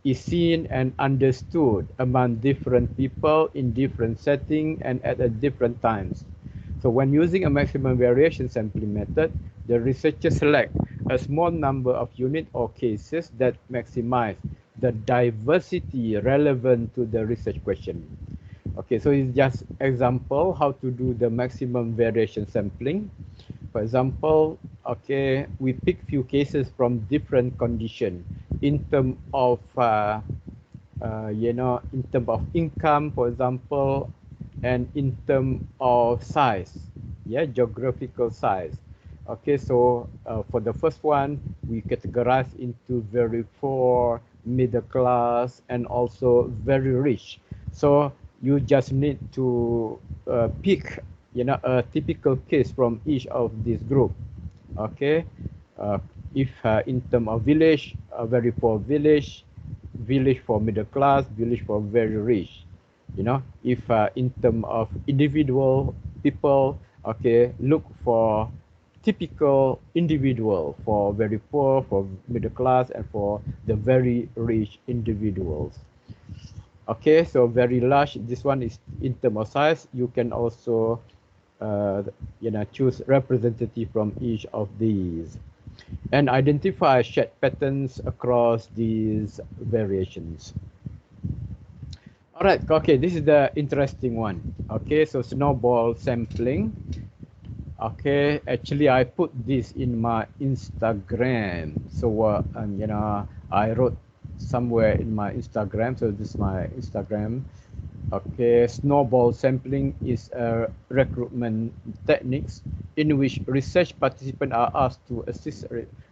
is seen and understood among different people in different settings and at a different times. So when using a maximum variation sampling method, the researchers select a small number of units or cases that maximize the diversity relevant to the research question. Okay, so it's just example how to do the maximum variation sampling. For example, okay, we pick few cases from different condition in terms of in terms of income, for example, and in terms of size, yeah, geographical size. Okay, so for the first one, we categorize into very poor, middle class, and also very rich. So you just need to pick, a typical case from each of these group. Okay, uh, if in terms of village, a very poor village, village for middle class, village for very rich. If in terms of individual people, okay, look for typical individual for very poor, for middle class, and for the very rich individuals. Okay, so very large. This one is in terms of size. You can also, choose representative from each of these and identify shared patterns across these variations. All right, okay, this is the interesting one. Okay, so snowball sampling. Okay, actually I put this in my Instagram. So, I wrote somewhere in my Instagram. So this is my Instagram. Okay, snowball sampling is a recruitment techniques in which research participants are asked to assist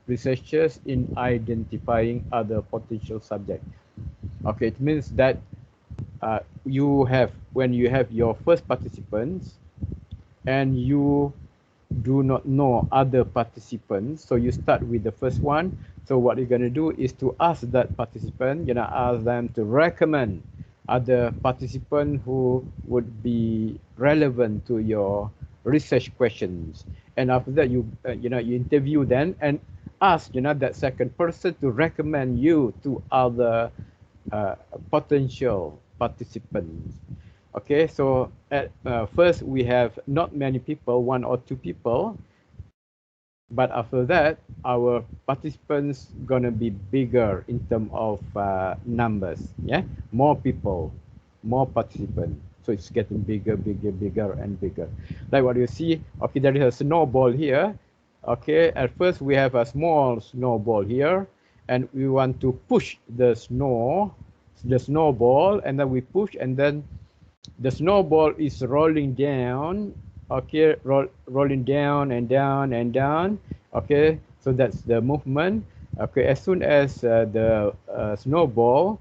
researchers in identifying other potential subjects. Okay, it means that when you have your first participants and you do not know other participants, so you start with the first one. So what you're going to do is to ask that participant, ask them to recommend other participants who would be relevant to your research questions. And after that, you interview them and ask, that second person to recommend you to other potential participants. Okay, so at first we have not many people, one or two people, but after that, our participants gonna be bigger in terms of numbers. Yeah, more people, more participants. So it's getting bigger, bigger, bigger, and bigger. Like what you see. Okay, there is a snowball here. Okay, at first we have a small snowball here, and we want to push the snowball, and then we push, and then the snowball is rolling down. Okay, rolling down and down and down. Okay, so that's the movement. Okay, as soon as the snowball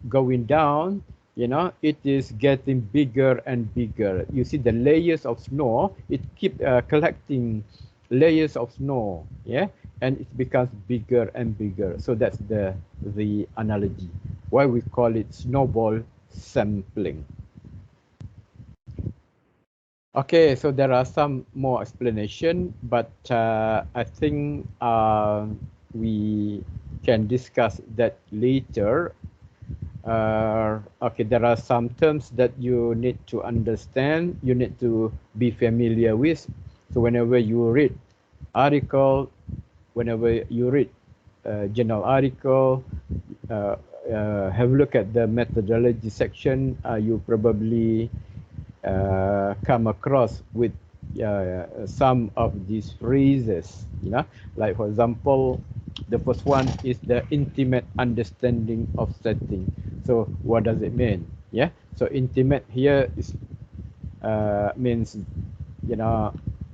going down, it is getting bigger and bigger. You see the layers of snow, it keep collecting layers of snow, yeah, and it becomes bigger and bigger. So that's the analogy why we call it snowball sampling. Okay, so there are some more explanation, but I think we can discuss that later. Okay, there are some terms that you need to understand, you need to be familiar with. So whenever you read article, whenever you read journal article, have a look at the methodology section. You probably come across with some of these phrases, like for example, the first one is the intimate understanding of setting. So what does it mean? Yeah, so intimate here is means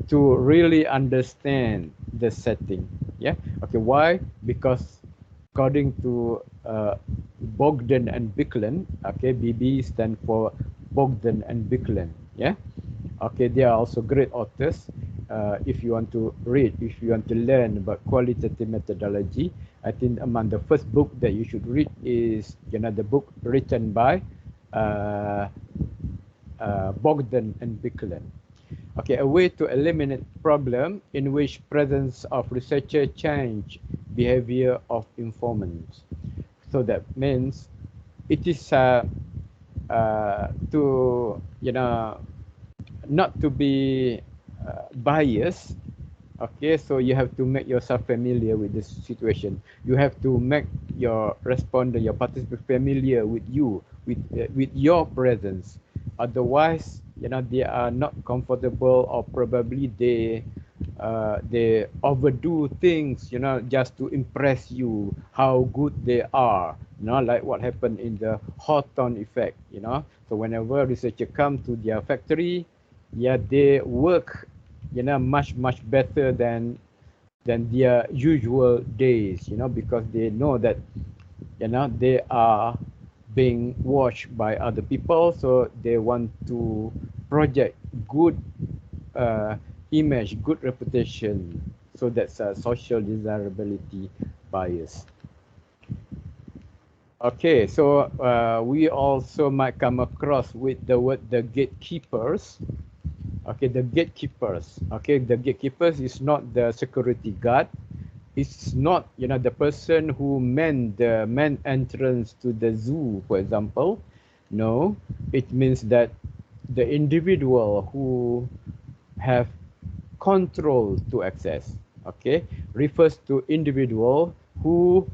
to really understand the setting. Yeah. Okay. Why? Because according to Bogdan and Bicklin, okay, BB stand for Bogdan and Bicklin. Yeah. Okay, they are also great authors. If you want to read, if you want to learn about qualitative methodology, I think among the first book that you should read is, you know, the book written by uh, Bogdan and Bicklin. Okay, a way to eliminate problem in which presence of researcher change behavior of informants. So that means it is to, you know, not to be biased. Okay, so you have to make yourself familiar with this situation. You have to make your respondent, your participant familiar with you, with your presence. Otherwise, you know, they are not comfortable, or probably they overdo things, you know, just to impress you how good they are. You know, like what happened in the Hawthorne effect. You know, so whenever researcher come to their factory, yeah, they work, you know, much better than their usual days, you know, because they know that, you know, they are being watched by other people, so they want to project good uh, image, good reputation. So that's a social desirability bias. Okay, so we also might come across with the word the gatekeepers. Okay, the gatekeepers. Okay, the gatekeepers is not the security guard. It's not, you know, the person who man the main entrance to the zoo, for example. No, it means that the individual who have control to access. Okay, refers to individual who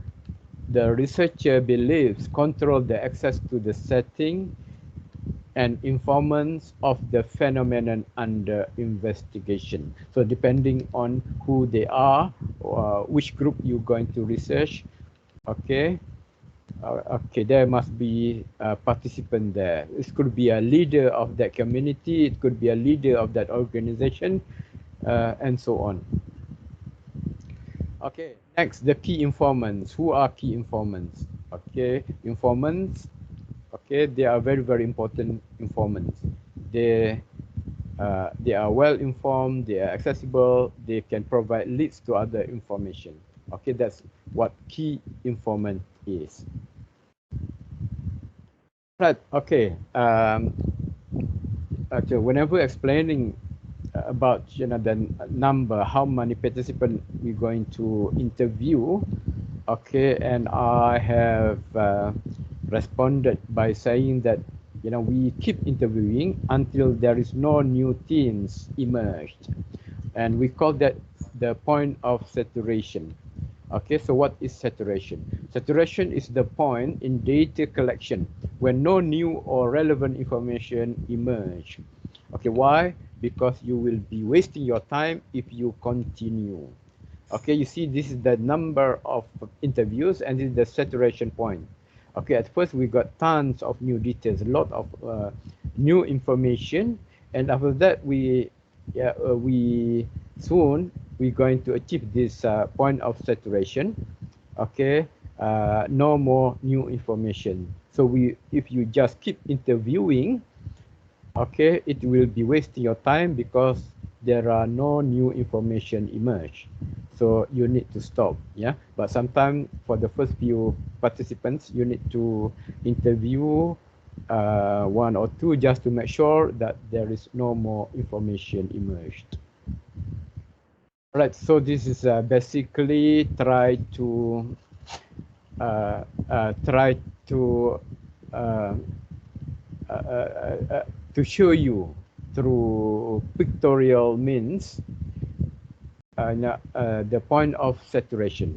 the researcher believes control the access to the setting and informants of the phenomenon under investigation. So depending on who they are, which group you're going to research, okay, okay, there must be a participant there. It could be a leader of that community, it could be a leader of that organization, and so on. Okay, next, the key informants. Who are key informants? Okay, informants, okay, they are very important informants. They they are well informed, they are accessible, they can provide leads to other information. Okay, that's what key informant is. Right, okay. Okay, whenever explaining about, you know, the number, how many participants we're going to interview, okay, and I have responded by saying that, you know, we keep interviewing until there is no new themes emerged, and we call that the point of saturation. Okay, so what is saturation? Saturation is the point in data collection when no new or relevant information emerge. Okay, why? Because you will be wasting your time if you continue. Okay, you see, this is the number of interviews, and this is the saturation point. Okay, at first we got tons of new details, a lot of new information, and after that we soon we're going to achieve this point of saturation. Okay, no more new information. So if you just keep interviewing, okay, it will be wasting your time because there are no new information emerge. So you need to stop. Yeah, but sometimes for the first few participants, you need to interview one or two just to make sure that there is no more information emerged. Right, so this is basically uh, try to uh, uh, uh, uh, to show you through pictorial means the point of saturation.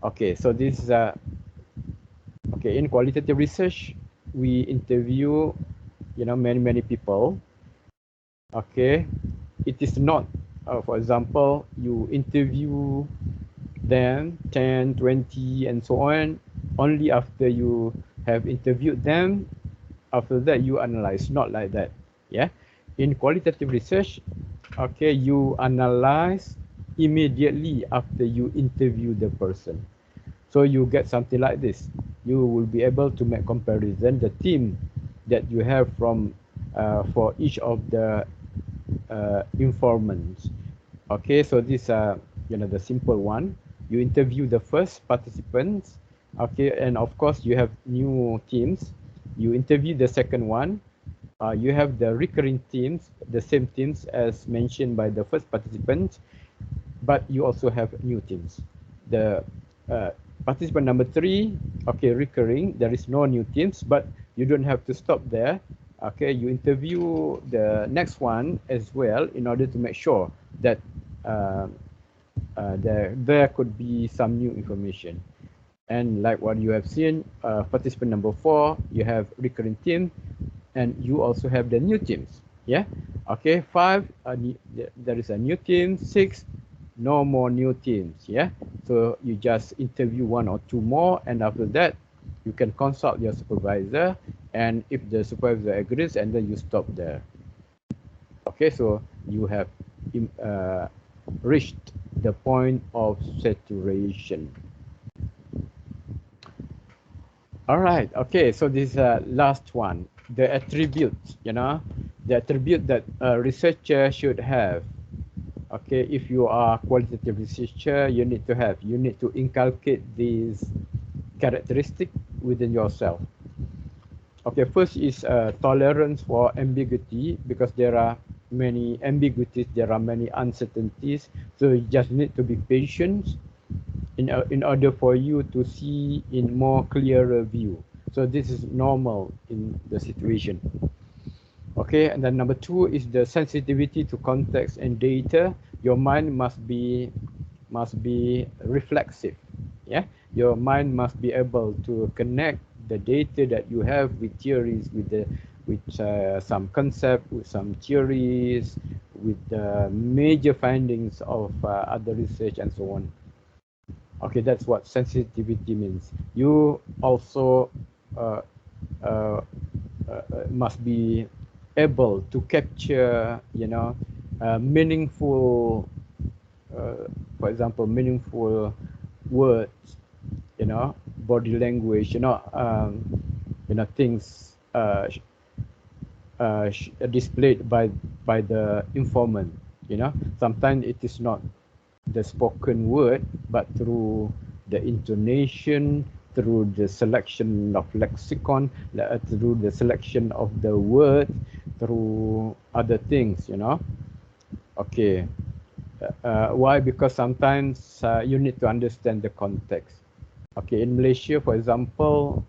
Okay, so this is okay, in qualitative research we interview, you know, many people. Okay, it is not for example, you interview them 10, 20 and so on. Only after you have interviewed them, after that you analyze. Not like that. Yeah, in qualitative research, okay, you analyze immediately after you interview the person. So you get something like this. You will be able to make comparison the team that you have from for each of the informants. Okay, so this the simple one. You interview the first participants. Okay, and of course you have new teams. You interview the second one. You have the recurring teams, the same teams as mentioned by the first participant, but you also have new teams. The participant number 3, okay, recurring, there is no new teams, but you don't have to stop there. Okay, you interview the next one as well in order to make sure that uh, there could be some new information. And like what you have seen, participant number 4, you have recurring team, and you also have the new teams. Yeah. Okay. 5, there is a new team. 6, no more new teams. Yeah. So you just interview 1 or 2 more, and after that, you can consult your supervisor, and if the supervisor agrees, and then you stop there. Okay. So you have reached the point of saturation. All right. Okay. So this last one, the attributes, the attribute that a researcher should have. Okay. If you are qualitative researcher, you need to inculcate these characteristic within yourself. Okay. First is tolerance for ambiguity, because there are many ambiguities, there are many uncertainties. So you just need to be patient in order for you to see in more clearer view. So this is normal in the situation. Okay, and then number 2 is the sensitivity to context and data. Your mind must be reflexive. Yeah, your mind must be able to connect the data that you have with theories, with some concept, with some theories, with the major findings of other research and so on. Okay, that's what sensitivity means. You also uh, uh, must be able to capture, meaningful, for example, meaningful words, body language, things displayed by the informant. Sometimes it is not the spoken word, but through the intonation, through the selection of lexicon, through the selection of the word, through other things. Okay. Why? Because sometimes you need to understand the context. Okay, in Malaysia, for example,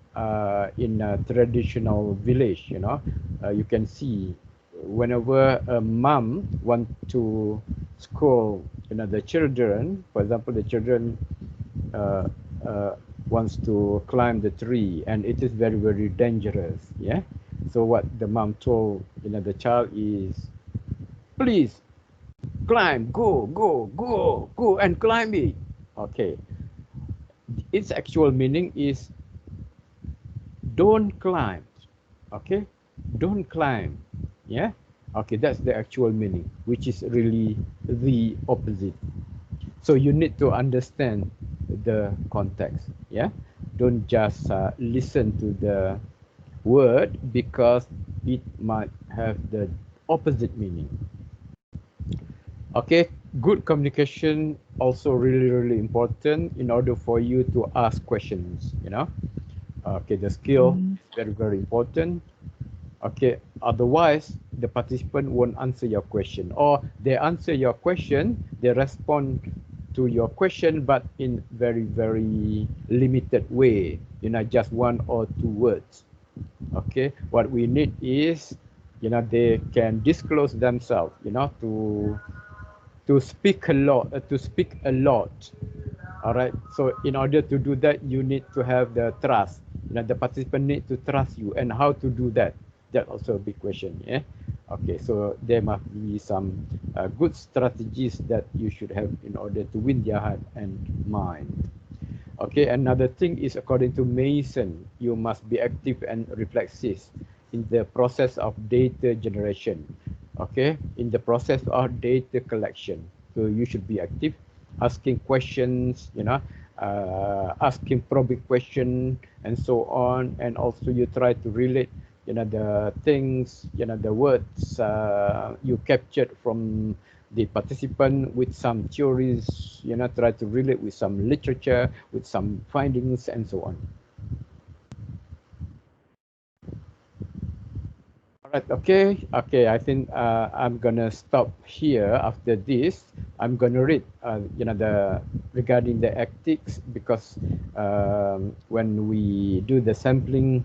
in a traditional village, you can see whenever a mom want to scold, the children. For example, the children uh, wants to climb the tree, and it is very, very dangerous. Yeah. So what the mom told, the child is, please climb, go and climb it. Okay. Its actual meaning is don't climb. Okay, don't climb. Yeah. Okay, that's the actual meaning, which is really the opposite. So you need to understand the context. Yeah, don't just listen to the word, because it might have the opposite meaning. Okay, good communication also really, really important in order for you to ask questions. Okay, the skill is very, very important. Okay, otherwise the participant won't answer your question, or they answer your question, they respond to your question, but in very, very limited way, just 1 or 2 words. Okay, what we need is, they can disclose themselves, to speak a lot, All right. So in order to do that, you need to have the trust. The participant need to trust you, and how to do that? That's also a big question. Yeah. Okay. So there must be some good strategies that you should have in order to win their heart and mind. Okay. Another thing is, according to Mason, you must be active and reflexive in the process of data generation. Okay. In the process of data collection. So you should be active, asking questions, asking probing question and so on. And also you try to relate, the things, the words you captured from the participant with some theories, try to relate with some literature, with some findings and so on. All right, okay. I think I'm gonna stop here after this. I'm gonna read, regarding the ethics, because when we do the sampling,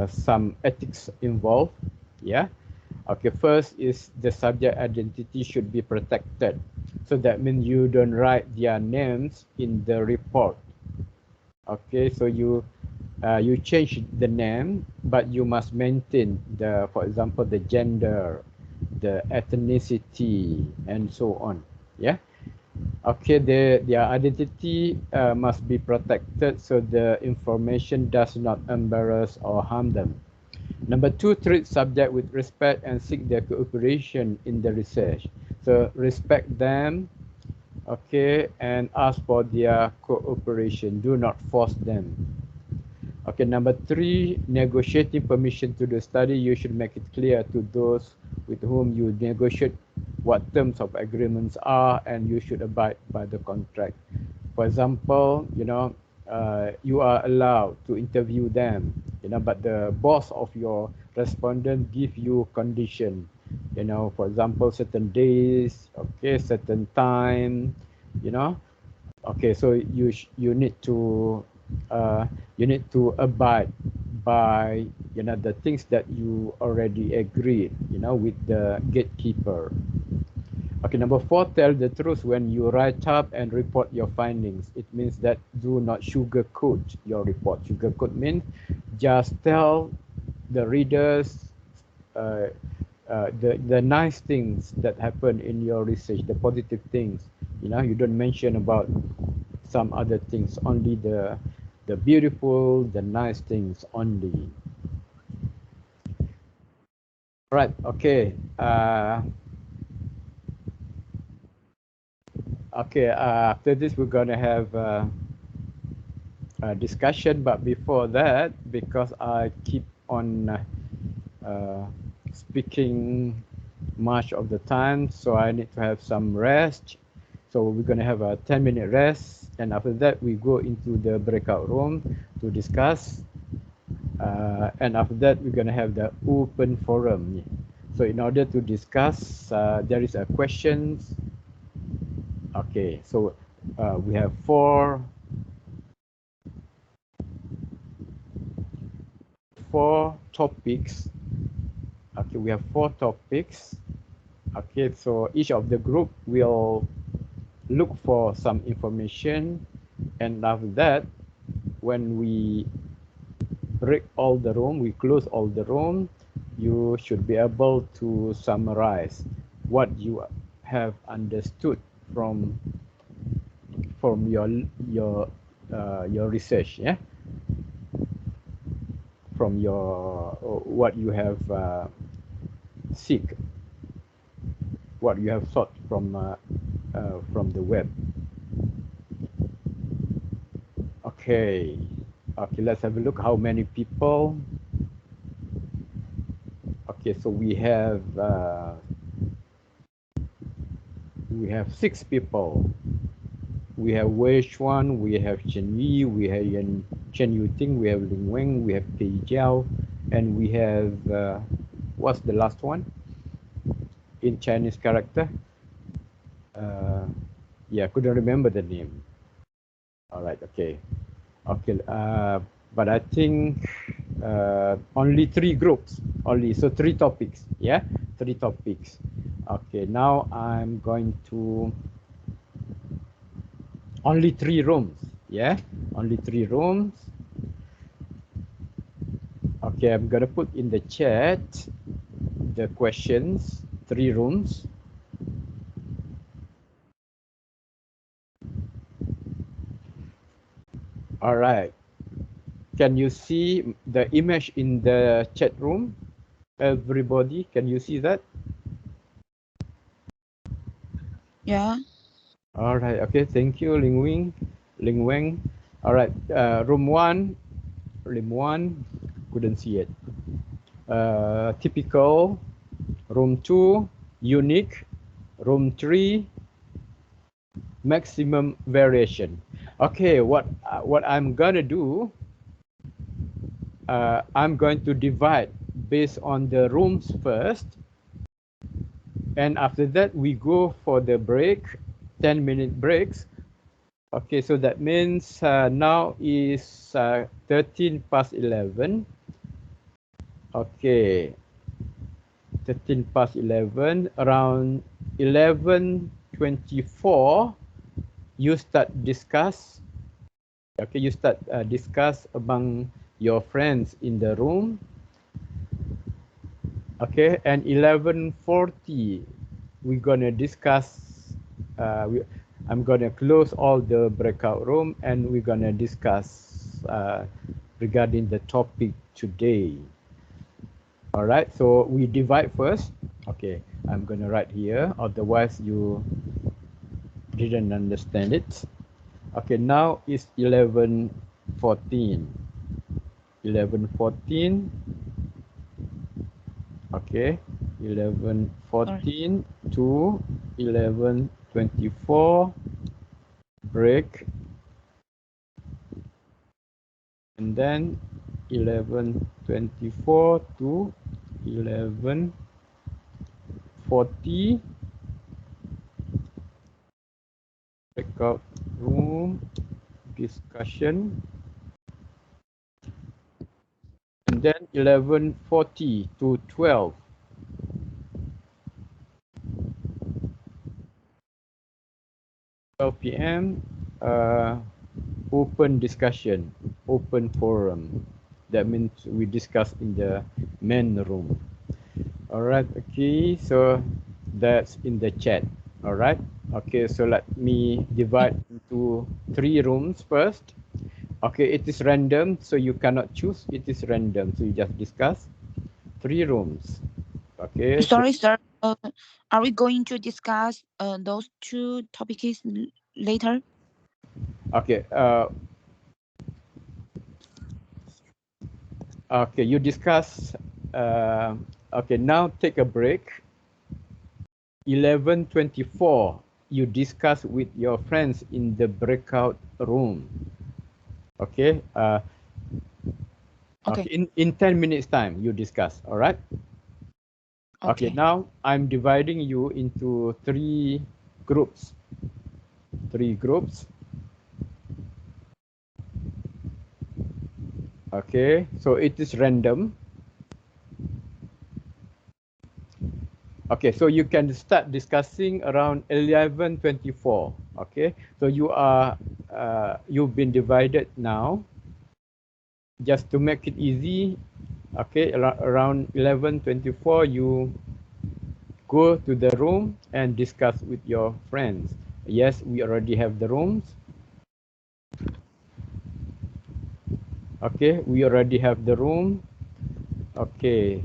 some ethics involved. Yeah. Okay. First is the subject identity should be protected. So that means you don't write their names in the report. Okay. So you change the name, but you must maintain the, for example, the gender, the ethnicity, and so on. Yeah. Okay. Their identity must be protected so the information does not embarrass or harm them. Number two, treat subject with respect and seek their cooperation in the research. So respect them, okay, and ask for their cooperation. Do not force them. Okay, number three, negotiating permission to the study. You should make it clear to those with whom you negotiate what terms of agreements are, and you should abide by the contract. For example, you are allowed to interview them, but the boss of your respondent give you condition, for example, certain days, okay, certain time, okay, so you need to abide by the things that you already agreed with the gatekeeper. Okay, number four, tell the truth when you write up and report your findings. It means that do not sugarcoat your report. Sugarcoat means just tell the readers the nice things that happen in your research, the positive things. You don't mention about some other things, only the beautiful, the nice things only. Right, okay. Okay, after this we're going to have a discussion, but before that, because I keep on speaking much of the time, so I need to have some rest. So we're going to have a 10-minute rest, and after that we go into the breakout room to discuss, and after that we're going to have the open forum. So in order to discuss, there is a questions. Okay, so we have four topics. Okay, we have four topics. Okay, so each of the group will look for some information, and after that, when we break all the room, we close all the room, you should be able to summarize what you have understood from your research, yeah, from your what you have seek, what you have sought from the web. Okay, let's have a look how many people. Okay, so we have 6 people. We have Wei Xuan, we have Chen Yi, we have Chen Yuting, we have Ling Weng, we have Pei Jiao, and we have what's the last one in Chinese character? Yeah, couldn't remember the name. All right, okay. But I think only 3 groups, so 3 topics. Yeah, 3 topics. Okay, now I'm going to only 3 rooms. Yeah, only 3 rooms. Okay, I'm gonna put in the chat the questions. 3 rooms. All right. Can you see the image in the chat room? Everybody, can you see that? Yeah. All right. Okay. Thank you, Ling Wing. Ling Weng. All right. Room one. Room one. Couldn't see it. Typical. Room two. Unique. Room three. Maximum variation. Okay. What I'm gonna do? I'm going to divide based on the rooms first, and after that we go for the break, 10-minute breaks. Okay, so that means now is 13 past 11. Okay, 13 past 11, around 11:24 you start discuss. Okay, you start discuss among your friends in the room. Okay, and 11:40 we're gonna discuss. I'm gonna close all the breakout room and we're gonna discuss regarding the topic today. All right, so we divide first. Okay, I'm gonna write here, otherwise you didn't understand it. Okay, now it's 11:14. 11:14. Okay, Sorry. 11:14 to 11:24 break, and then 11:24 to 11:40 breakout room discussion, and then 11:40 to 12 p.m. Open discussion, open forum. That means we discuss in the main room. All right. Okay. So that's in the chat. All right. Okay. So let me divide into 3 rooms first. Okay. It is random, so you cannot choose. It is random, so you just discuss 3 rooms. Okay. So Sorry, sir. Are we going to discuss those two topics later? okay. Okay. You discuss. Okay. Now take a break. 11:24. You discuss with your friends in the breakout room. Okay. Okay. Okay, in 10 minutes time, you discuss, all right? Okay, Okay. now I'm dividing you into groups, 3 groups. Okay, so it is random. Okay, so you can start discussing around 11:24. Okay, so you've been divided now. Just to make it easy, okay, around 11:24, you go to the room and discuss with your friends. Yes, we already have the rooms. Okay, we already have the room. Okay,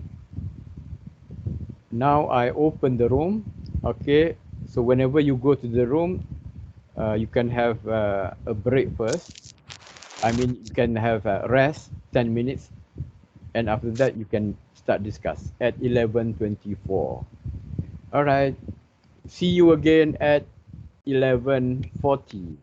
now I open the room. Okay, so whenever you go to the room, you can have a break first. I mean, you can have a rest 10 minutes, and after that you can start discuss at 11:24. All right, see you again at 11:40.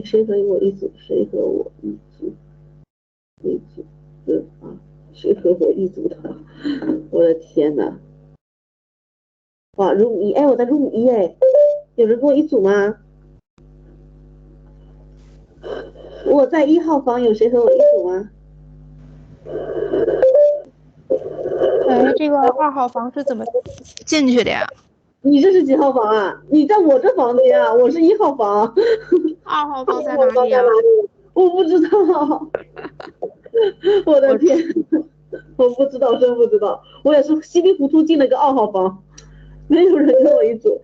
谁和我一组？谁和我一组？一组的啊？谁和我一组的？我的天哪！哇，room 1，哎，我在room 1，哎，有人跟我一组吗？我在1号房，有谁和我一组吗？哎，这个2号房是怎么进去的呀？你这是几号房啊？你在我这房间啊，我是1号房。2号房在哪里呀？我不知道。我的天，我不知道，真不知道。我也是稀里糊涂进了个2号房，没有人跟我一组。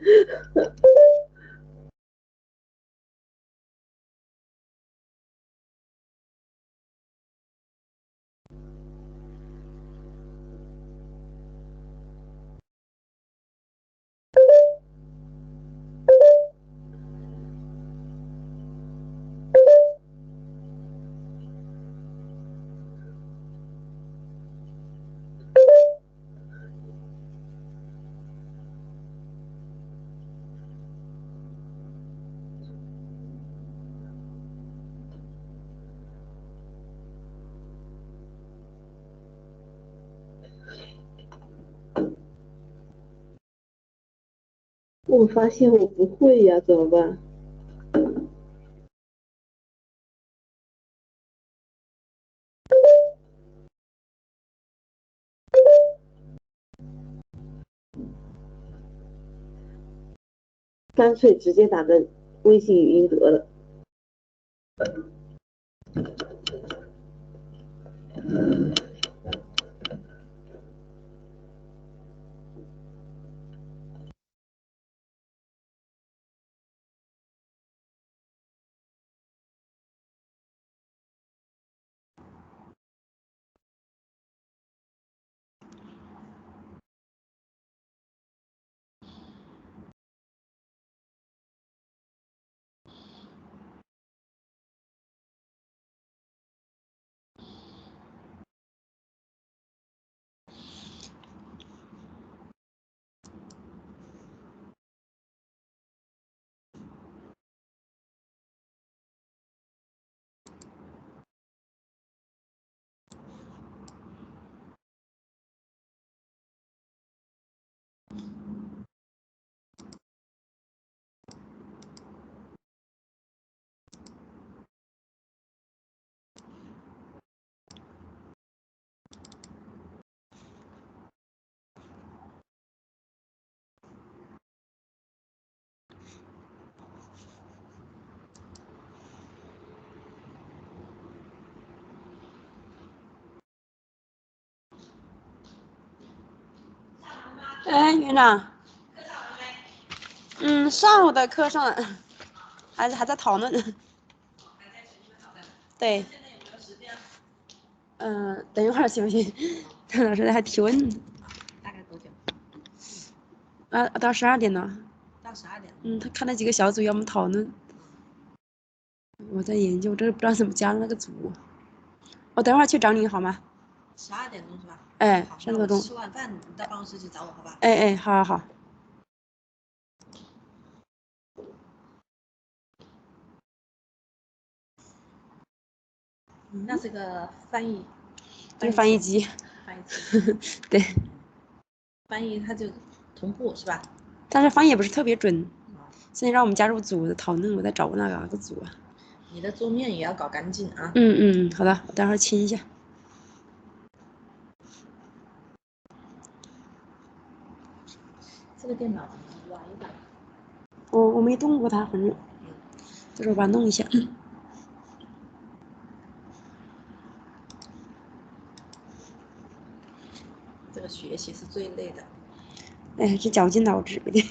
我发现我不会呀，怎么办？干脆直接打个微信语音得了。哎，园长。上午的课上还在讨论。对。等一会儿行不行？老师还提问。大概多久？到12点呢。到12点。他看了几个小组要我们讨论。我在研究，这不知道怎么加那个组。我等会儿去找你好吗？12点钟是吧？哎，3多钟。吃完饭你到办公室去找我好吧？哎，好好好。那是个翻译。就是翻译机。翻译机。对。翻译它就同步是吧？但是翻译也不是特别准。现在让我们加入组的讨论，我在找哪个组啊？你的桌面也要搞干净啊。好的，我待会儿清一下。这个电脑歪的。我没动过它，反正。到时候我把它弄一下。这个学习是最累的。哎，这绞尽脑汁的。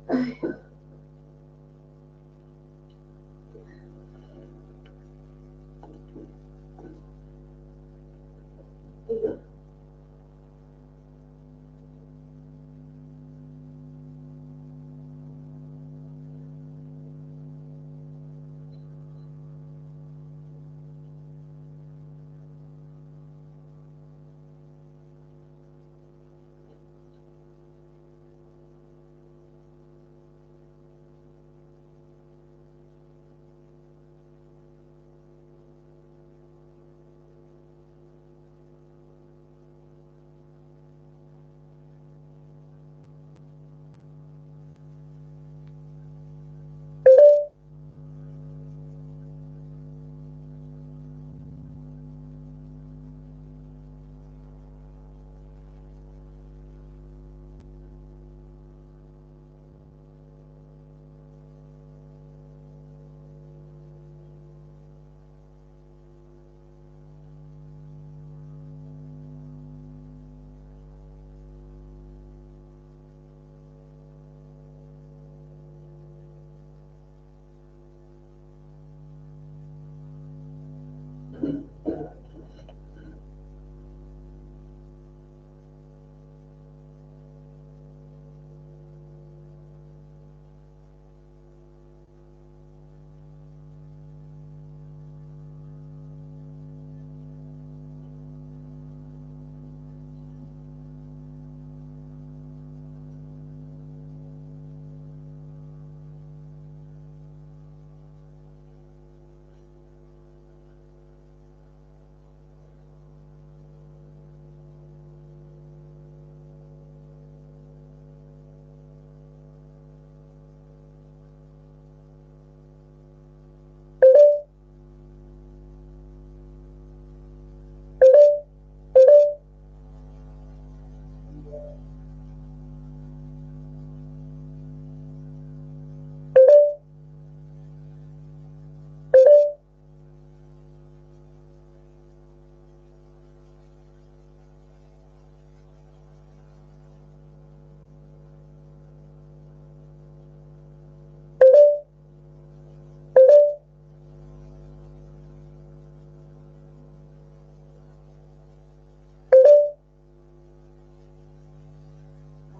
哎呀，哎呀。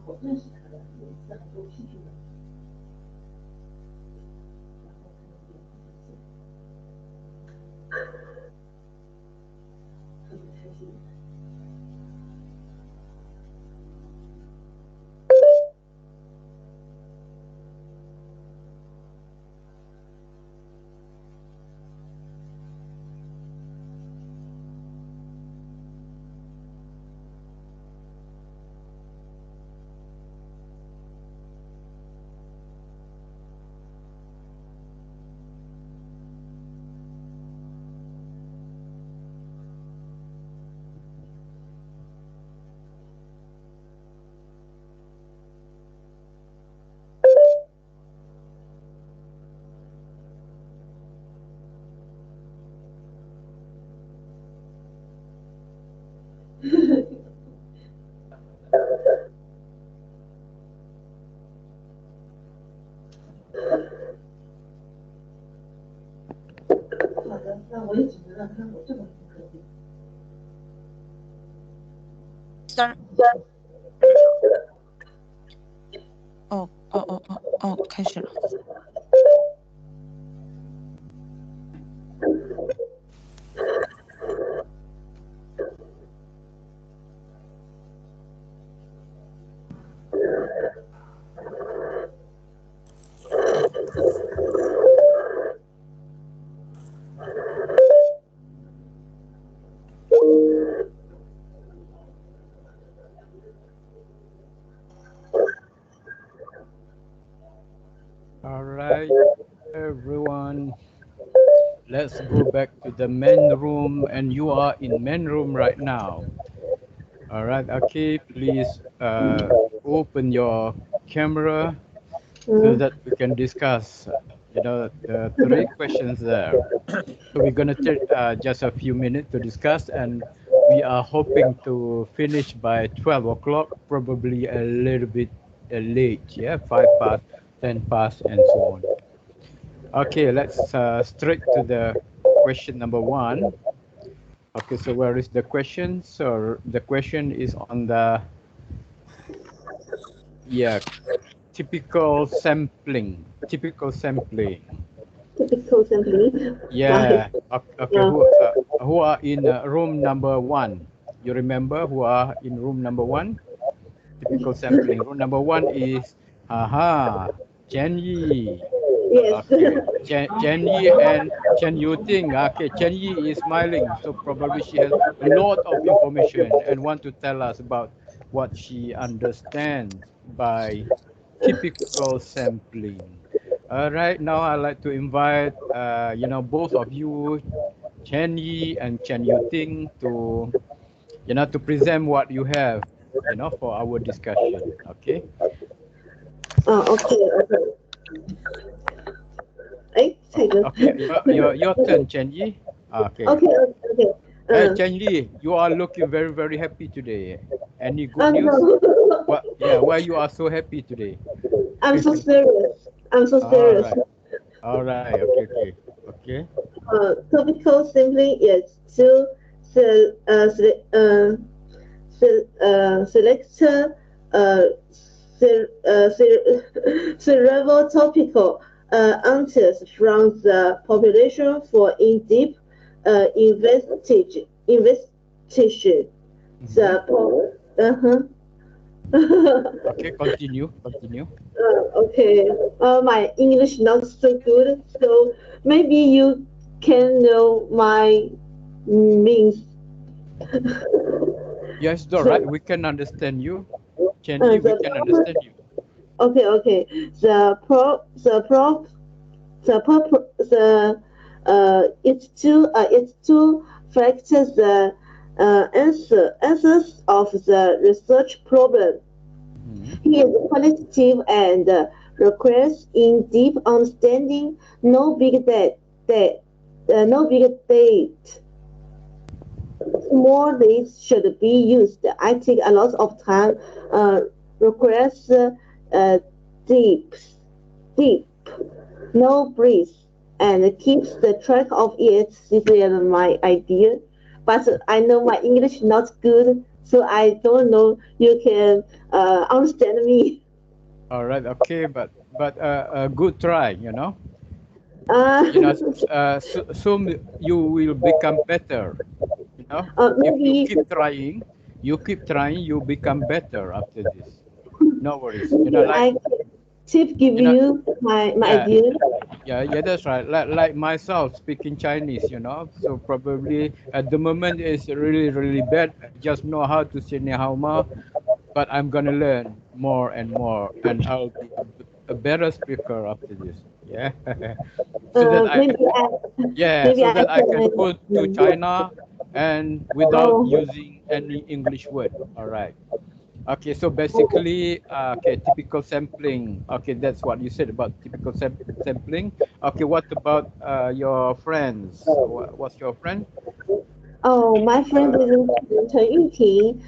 我认识他的，有一次还做批评的，然后他有点特别开心。好的，那我也只能让他我这么可以。Sir。哦，开始了。All right, everyone. Let's go back to the main room, and you are in main room right now. All right, okay, please open your camera so that we can discuss, the three questions there. So we're gonna take just a few minutes to discuss, and we are hoping to finish by 12 o'clock, probably a little bit late, yeah, 5 past, 10 past, and so on. Okay, let's straight to the question number 1. Okay, so where is the question? So the question is on the, yeah, typical sampling. Typical sampling. Yeah. Okay. Yeah. Who are in room number 1? You remember who are in room number 1? Typical sampling. Room number 1 is Chen Yi. Yes. Okay, Chen Yi and Chen Yu Ting. Okay, Chen Yi is smiling, so probably she has a lot of information and want to tell us about what she understands by typical sampling. All right, now I'd like to invite, both of you, Chen Yi and Chen Yu Ting, to, to present what you have, for our discussion. Okay. Okay. Okay, your turn, Chen Yi. Okay. Okay. Hey, Chen Yi, you are looking very, very happy today. Any good news? No. What? Yeah, why you are so happy today? I'm so serious. All right. All right. Okay. Topical sampling is to se- se- select several topical answers from the population for in-depth investigation. Okay, continue. Okay. My English not so good, so maybe you can know my means. Yes, all right. So, We can understand you. Chen Yi, we the can understand you. okay. It's to factors the answers of the research problem. Mhm. He is qualitative and requires in deep understanding. No big date. More days should be used. I take a lot of time. Requires deep, deep, no breeze, and keeps the track of it. This is my idea. But I know my English not good, so I don't know you can understand me. All right. Okay, but a good try. Uh, Soon you will become better. If you maybe keep trying, you become better after this. No worries. Like, I can tip give you know, you my yeah, idea. yeah, that's right. Like myself speaking Chinese, so probably at the moment it's really, really bad. I just know how to say ni hao ma, but I'm gonna learn more and more, and I'll be a better speaker after this. Yeah, so that I Maybe I so that I can go to can. China and without Oh, using any English word. All right. Okay, so basically, typical sampling. Okay, that's what you said about typical sampling. Okay, what about your friends? What's your friend? my friend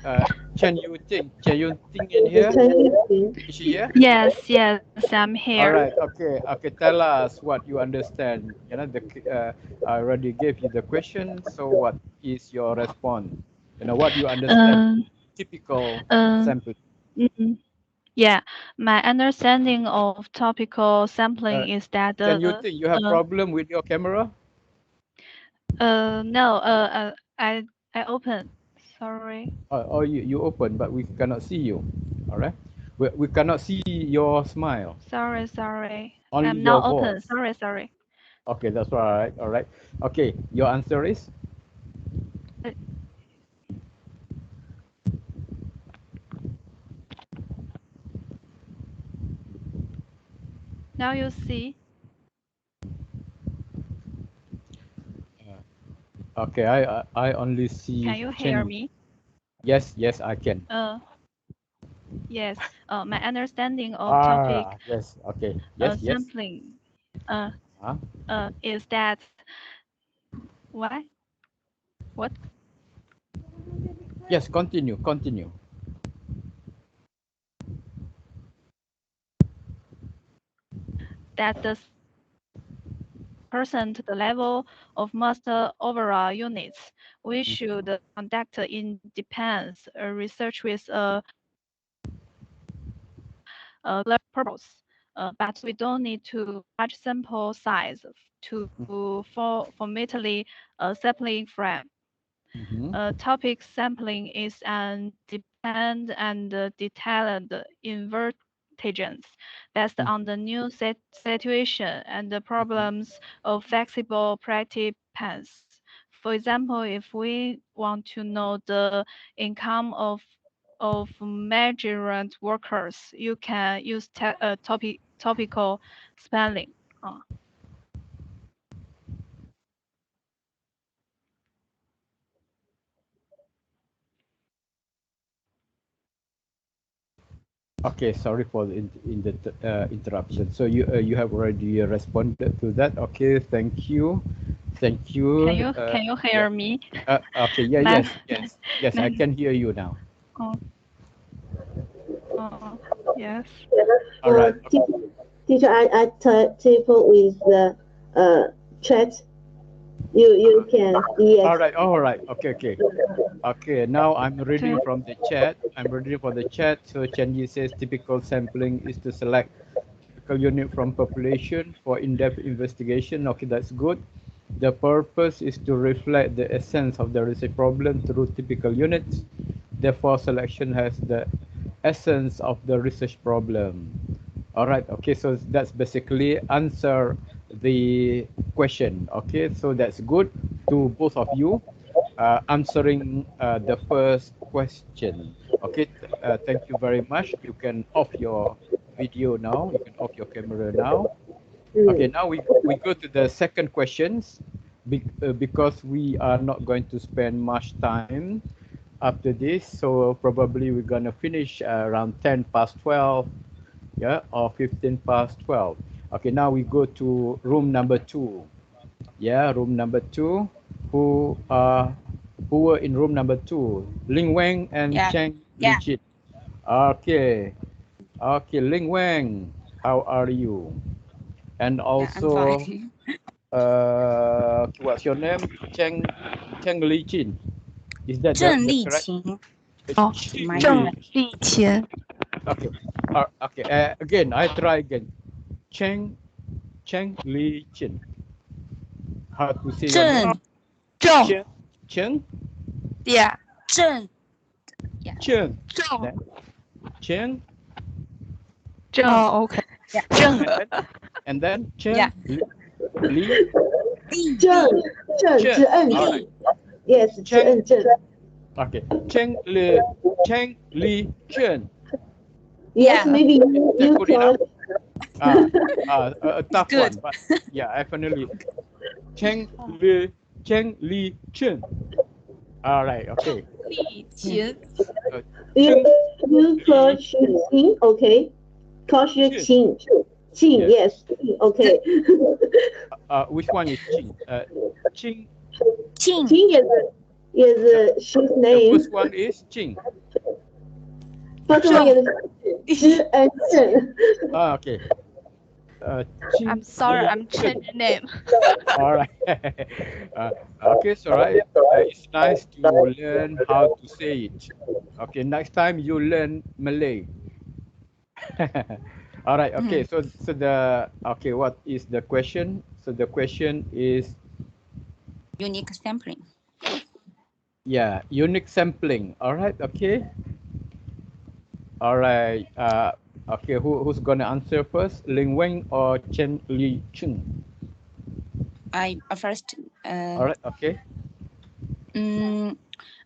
Uh, is Chen Yunting. Chen Yu Ting in here? Chen Yunting. Is she here? Yes, I'm All here. right. Okay. Tell us what you understand. I already gave you the question. So what is your response? What you understand? Um, Typical um, sampling. mm, yeah, my understanding of topical sampling Uh, is that Chen Yu Ting, you have problem with your camera? no, I open. Sorry. You open, but we cannot see you. All right. We cannot see your smile. Sorry. Only I'm now your open. voice. Sorry. Okay, that's all right. All right. Okay, your answer is? Uh, Now you see. Okay, I only see Can you hear Chen. me? Yes, I can. Yes. My understanding of topic Yes. Okay. Yes. sampling uh Huh? is that why? What? Yes, continue. That the percent the level of master overall units. We should conduct independent research with a purpose, but we don't need to large sample size to formally sampling frame. Topic sampling is an dependent and detailed invertigence based on the new situation and the problems of flexible practice plans. For example, if we want to know the income of migrant workers, you can use topical spelling. Okay, sorry for the interruption. So you have already responded to that. Okay, thank you. Can you hear yeah. me? Okay, yeah, yes, I can hear you now. Yes. All right. Teacher, I type with the chat. You can, yes. All right. Okay, now I'm reading from the chat. So Chenji says typical sampling is to select typical unit from population for in-depth investigation. Okay, that's good. The purpose is to reflect the essence of the research problem through typical units. Therefore, selection has the essence of the research problem. All right, okay, so that's basically answer the question. Okay, so that's good to both of you answering the first question. Okay, thank you very much. You can off your video now. You can off your camera now. Okay, now we go to the second questions because we are not going to spend much time after this. So probably we're gonna finish around 10 past 12, yeah, or 15 past 12. Okay, now we go to room number 2. Yeah, room number 2. Who were in room number 2? Ling Wang and Cheng Lijit. Okay. Okay, Ling Wang, how are you? And I'm also, fine. what's your name? Cheng Lijin. Is that Zheng the correct? Liqin. Oh, My Zheng name. Liqian. Okay. Okay. Again, I try again. Cheng Lijin. How to say your name? Zheng. Cheng. Yeah. Zheng. Yeah. Cheng. Zheng. Cheng. Oh, okay. Yeah. Zheng. And then Cheng. Yeah. Li. Zheng, Chen. Zheng, All right. yes, Cheng. Zheng. Okay. Cheng Li Chen. Yes, Yeah. maybe Is that you good enough? can. A tough good. one, but yeah, definitely. Cheng Li Chen. All right. Okay. Liqin. Uh, You, Cheng you call Li Qing, okay. Call Chen. Qing. Qing, Yes. yes, okay. Which one is Ching? Ching. Qing. Qing is she's The name. first one is Ching. First one is Zhi and Zhen. Okay. Ching I'm sorry, Li I'm Chen. changing name. All right. Okay, so right. It's nice to learn how to say it. Okay, next time you learn Malay. All right. Okay. So the what is the question? So the question is, Unique sampling. yeah, unique sampling. All right. Okay. All right. Okay. Who's gonna answer first? Ling Weng or Chen Li Chung? I first. All right. Okay.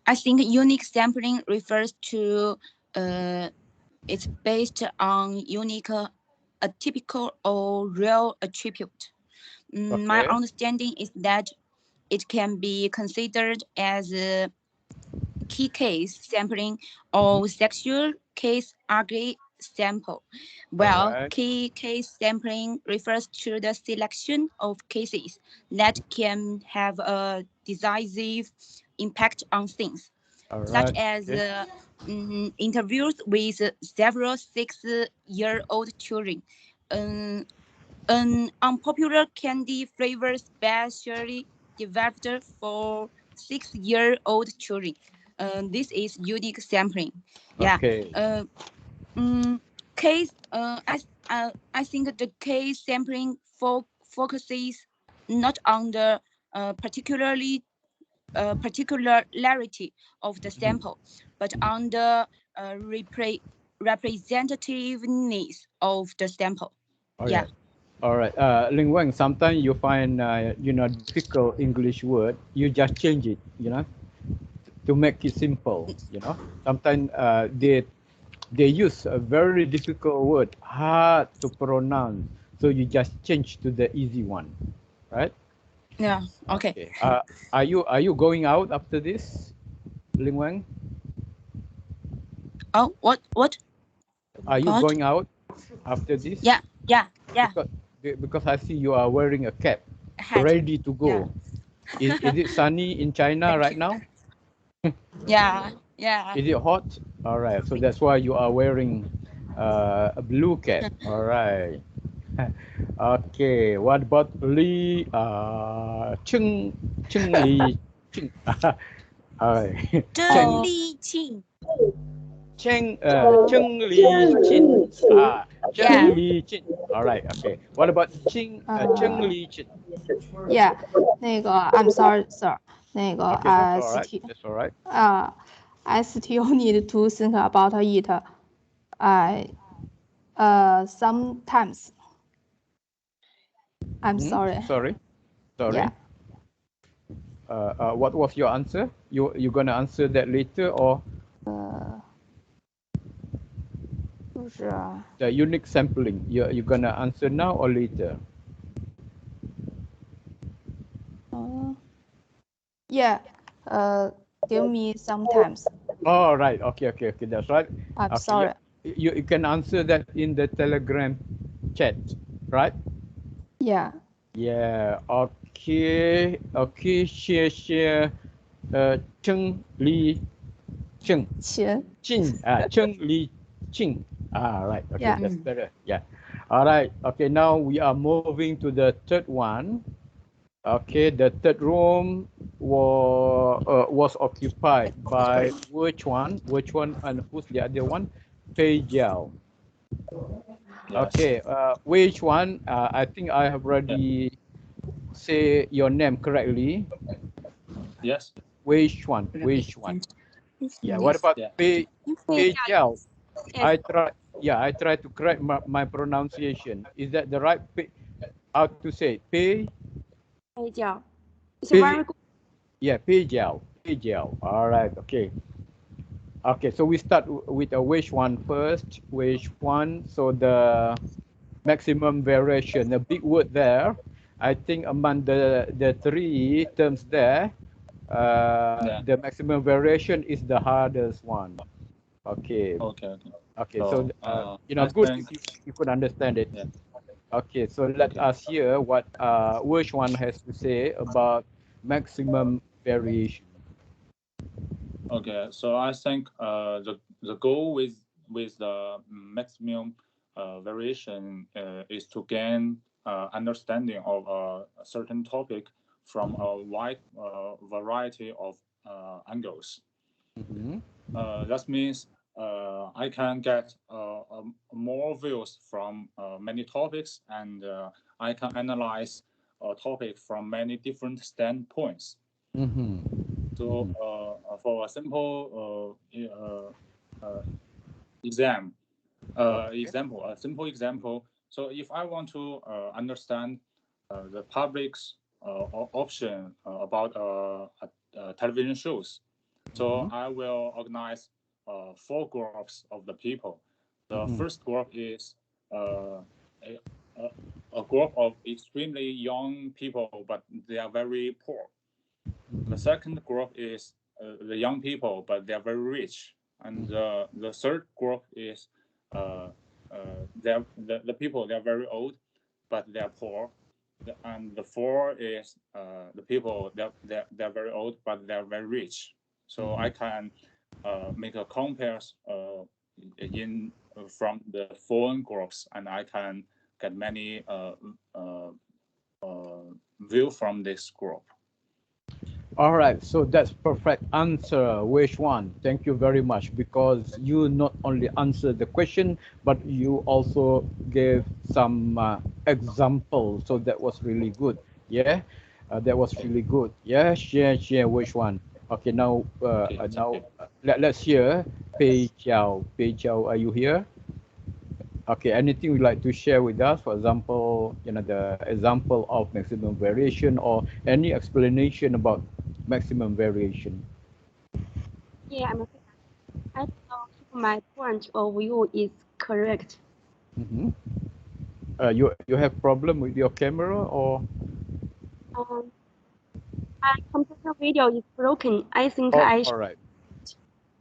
I think unique sampling refers to it's based on unique, atypical, or real attribute. My Okay. understanding is that it can be considered as a key case sampling or sexual case ugly sample. Well, right. key case sampling refers to the selection of cases that can have a decisive impact on things. such as interviews with several 6-year-old children. An unpopular candy flavor specially developed for 6-year-old children. This is unique sampling. Okay. Case. I think the case sampling focuses not on the particularity of the sample, but on the representativeness of the sample. Yeah. All right. Ling Wang, sometimes you find, difficult English word, you just change it, to make it simple, Sometimes they use a very difficult word, hard to pronounce, so you just change to the easy one, right? Yeah. Okay. Are you going out after this, Ling Wang? Oh, what? Are you going out after this? Yeah. Because I see you are wearing a cap, ready to go. Yeah. Is it sunny in China right now? Yeah. Is it hot? All right. So that's why you are wearing a blue cap. All right. Okay. What about Li Cheng Li Cheng? All right. Zheng Li Qing. Cheng Li Chin. Cheng Yeah. Li Chin. All right. Okay. What about Cheng Li Chin? Yeah, 那个 I'm sorry, sir. 那个 Okay, that's all right. That's all right. I still need to think about it. I sometimes. I'm sorry. Sorry. Yeah. What was your answer? You gonna answer that later or? 就是啊 The unique sampling. You gonna answer now or later? Yeah. Give me sometimes. All right. Okay. That's right. I'm Okay, sorry. yeah. You can answer that in the Telegram chat, right? Yeah. Yeah. Okay. Share. Cheng Li Cheng. 钱 Cheng Li Ching. Right. Okay, Yeah. that's better. Yeah. All right. Okay, now we are moving to the third one. Okay, the third room was occupied by which one? And who's the other one? Pei Jiao. Yes. Okay, which one? I think I have already say your name correctly. Yes. Which one? Yeah. What about Pei Jiao? I try to correct my pronunciation. Is that the right? How to say it? Pei? It's very good. Yeah, Pei Jiao. All right. Okay. Okay. So we start with a which one first? Which one? So the maximum variation, a big word there. I think among the three terms there, the maximum variation is the hardest one. Okay. Okay. So good think, if you could understand it. Yeah. Okay, so let us hear what which one has to say about maximum variation. Okay, so I think the goal with the maximum variation is to gain understanding of a certain topic from a wide variety of angles. That means I can get more views from many topics, and I can analyze a topic from many different standpoints. So for a simple example. So if I want to understand the public's option about television shows, so I will organize 4 groups of the people. The first group is a group of extremely young people, but they are very poor. The second group is the young people, but they are very rich. And the third group is the people, they are very old, but they are poor. And the four is the people, they're very old, but they're very rich. So I can make a compares from the foreign groups, and I can get many view from this group. All right, so that's perfect answer, which one? Thank you very much, because you not only answered the question, but you also gave some examples. So that was really good. Yeah, that was really good. Yeah, share which one? Okay, now let's hear Pei Jiao. Pei Jiao, are you here? Okay, anything you'd like to share with us? For example, the example of maximum variation or any explanation about maximum variation. Yeah, I'm afraid I don't know if my point of view is correct. Mm-hmm. You have problem with your camera or? My computer video is broken. I think Oh, all right.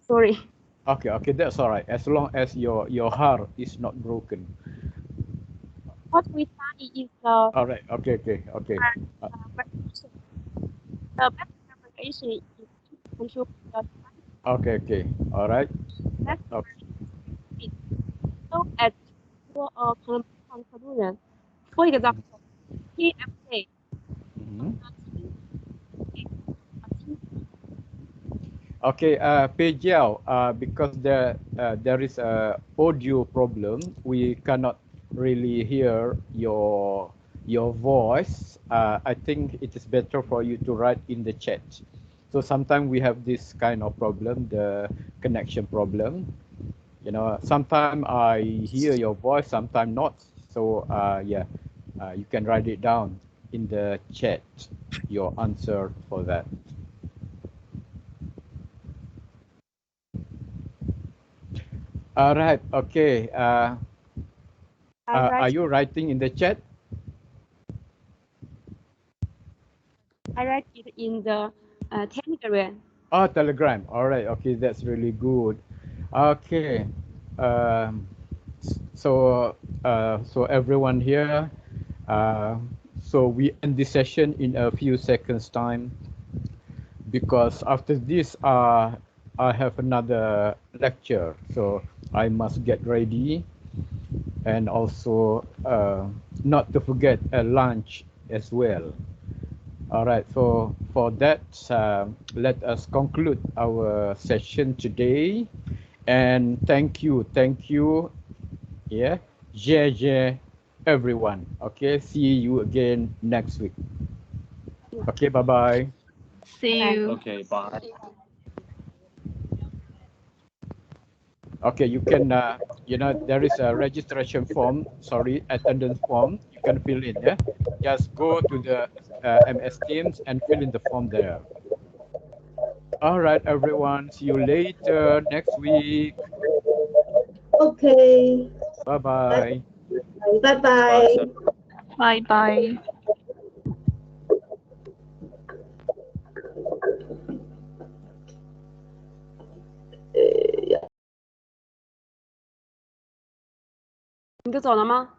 Sorry. Okay, that's all right. As long as your heart is not broken. What we study is the All right. Okay. variation. The maximum variation is control the Okay. All right. maximum Okay. variation. So as for a conclusion, for example, TFA. Mm-hmm. Okay, Pei Jiao, because there is a audio problem, we cannot really hear your voice. I think it is better for you to write in the chat. So sometimes we have this kind of problem, the connection problem. Sometimes I hear your voice, sometimes not. So yeah, you can write it down in the chat, your answer for that. All right. Okay. Are you writing in the chat? I write it in the Telegram. Oh, Telegram. All right. Okay, that's really good. Okay. Um, so everyone here. So we end this session in a few seconds time, because after this, I have another lecture. So I must get ready, and also not to forget a lunch as well. All right, so for that, let us conclude our session today. And thank you, yeah, everyone. Okay, see you again next week. Okay, bye-bye. See you. Okay, bye. Okay, you can, there is a registration form, attendance form, you can fill in, yeah? Just go to the MS Teams and fill in the form there. All right, everyone, see you later next week. Okay. Bye-bye. Bye. Bye bye.你就走了吗？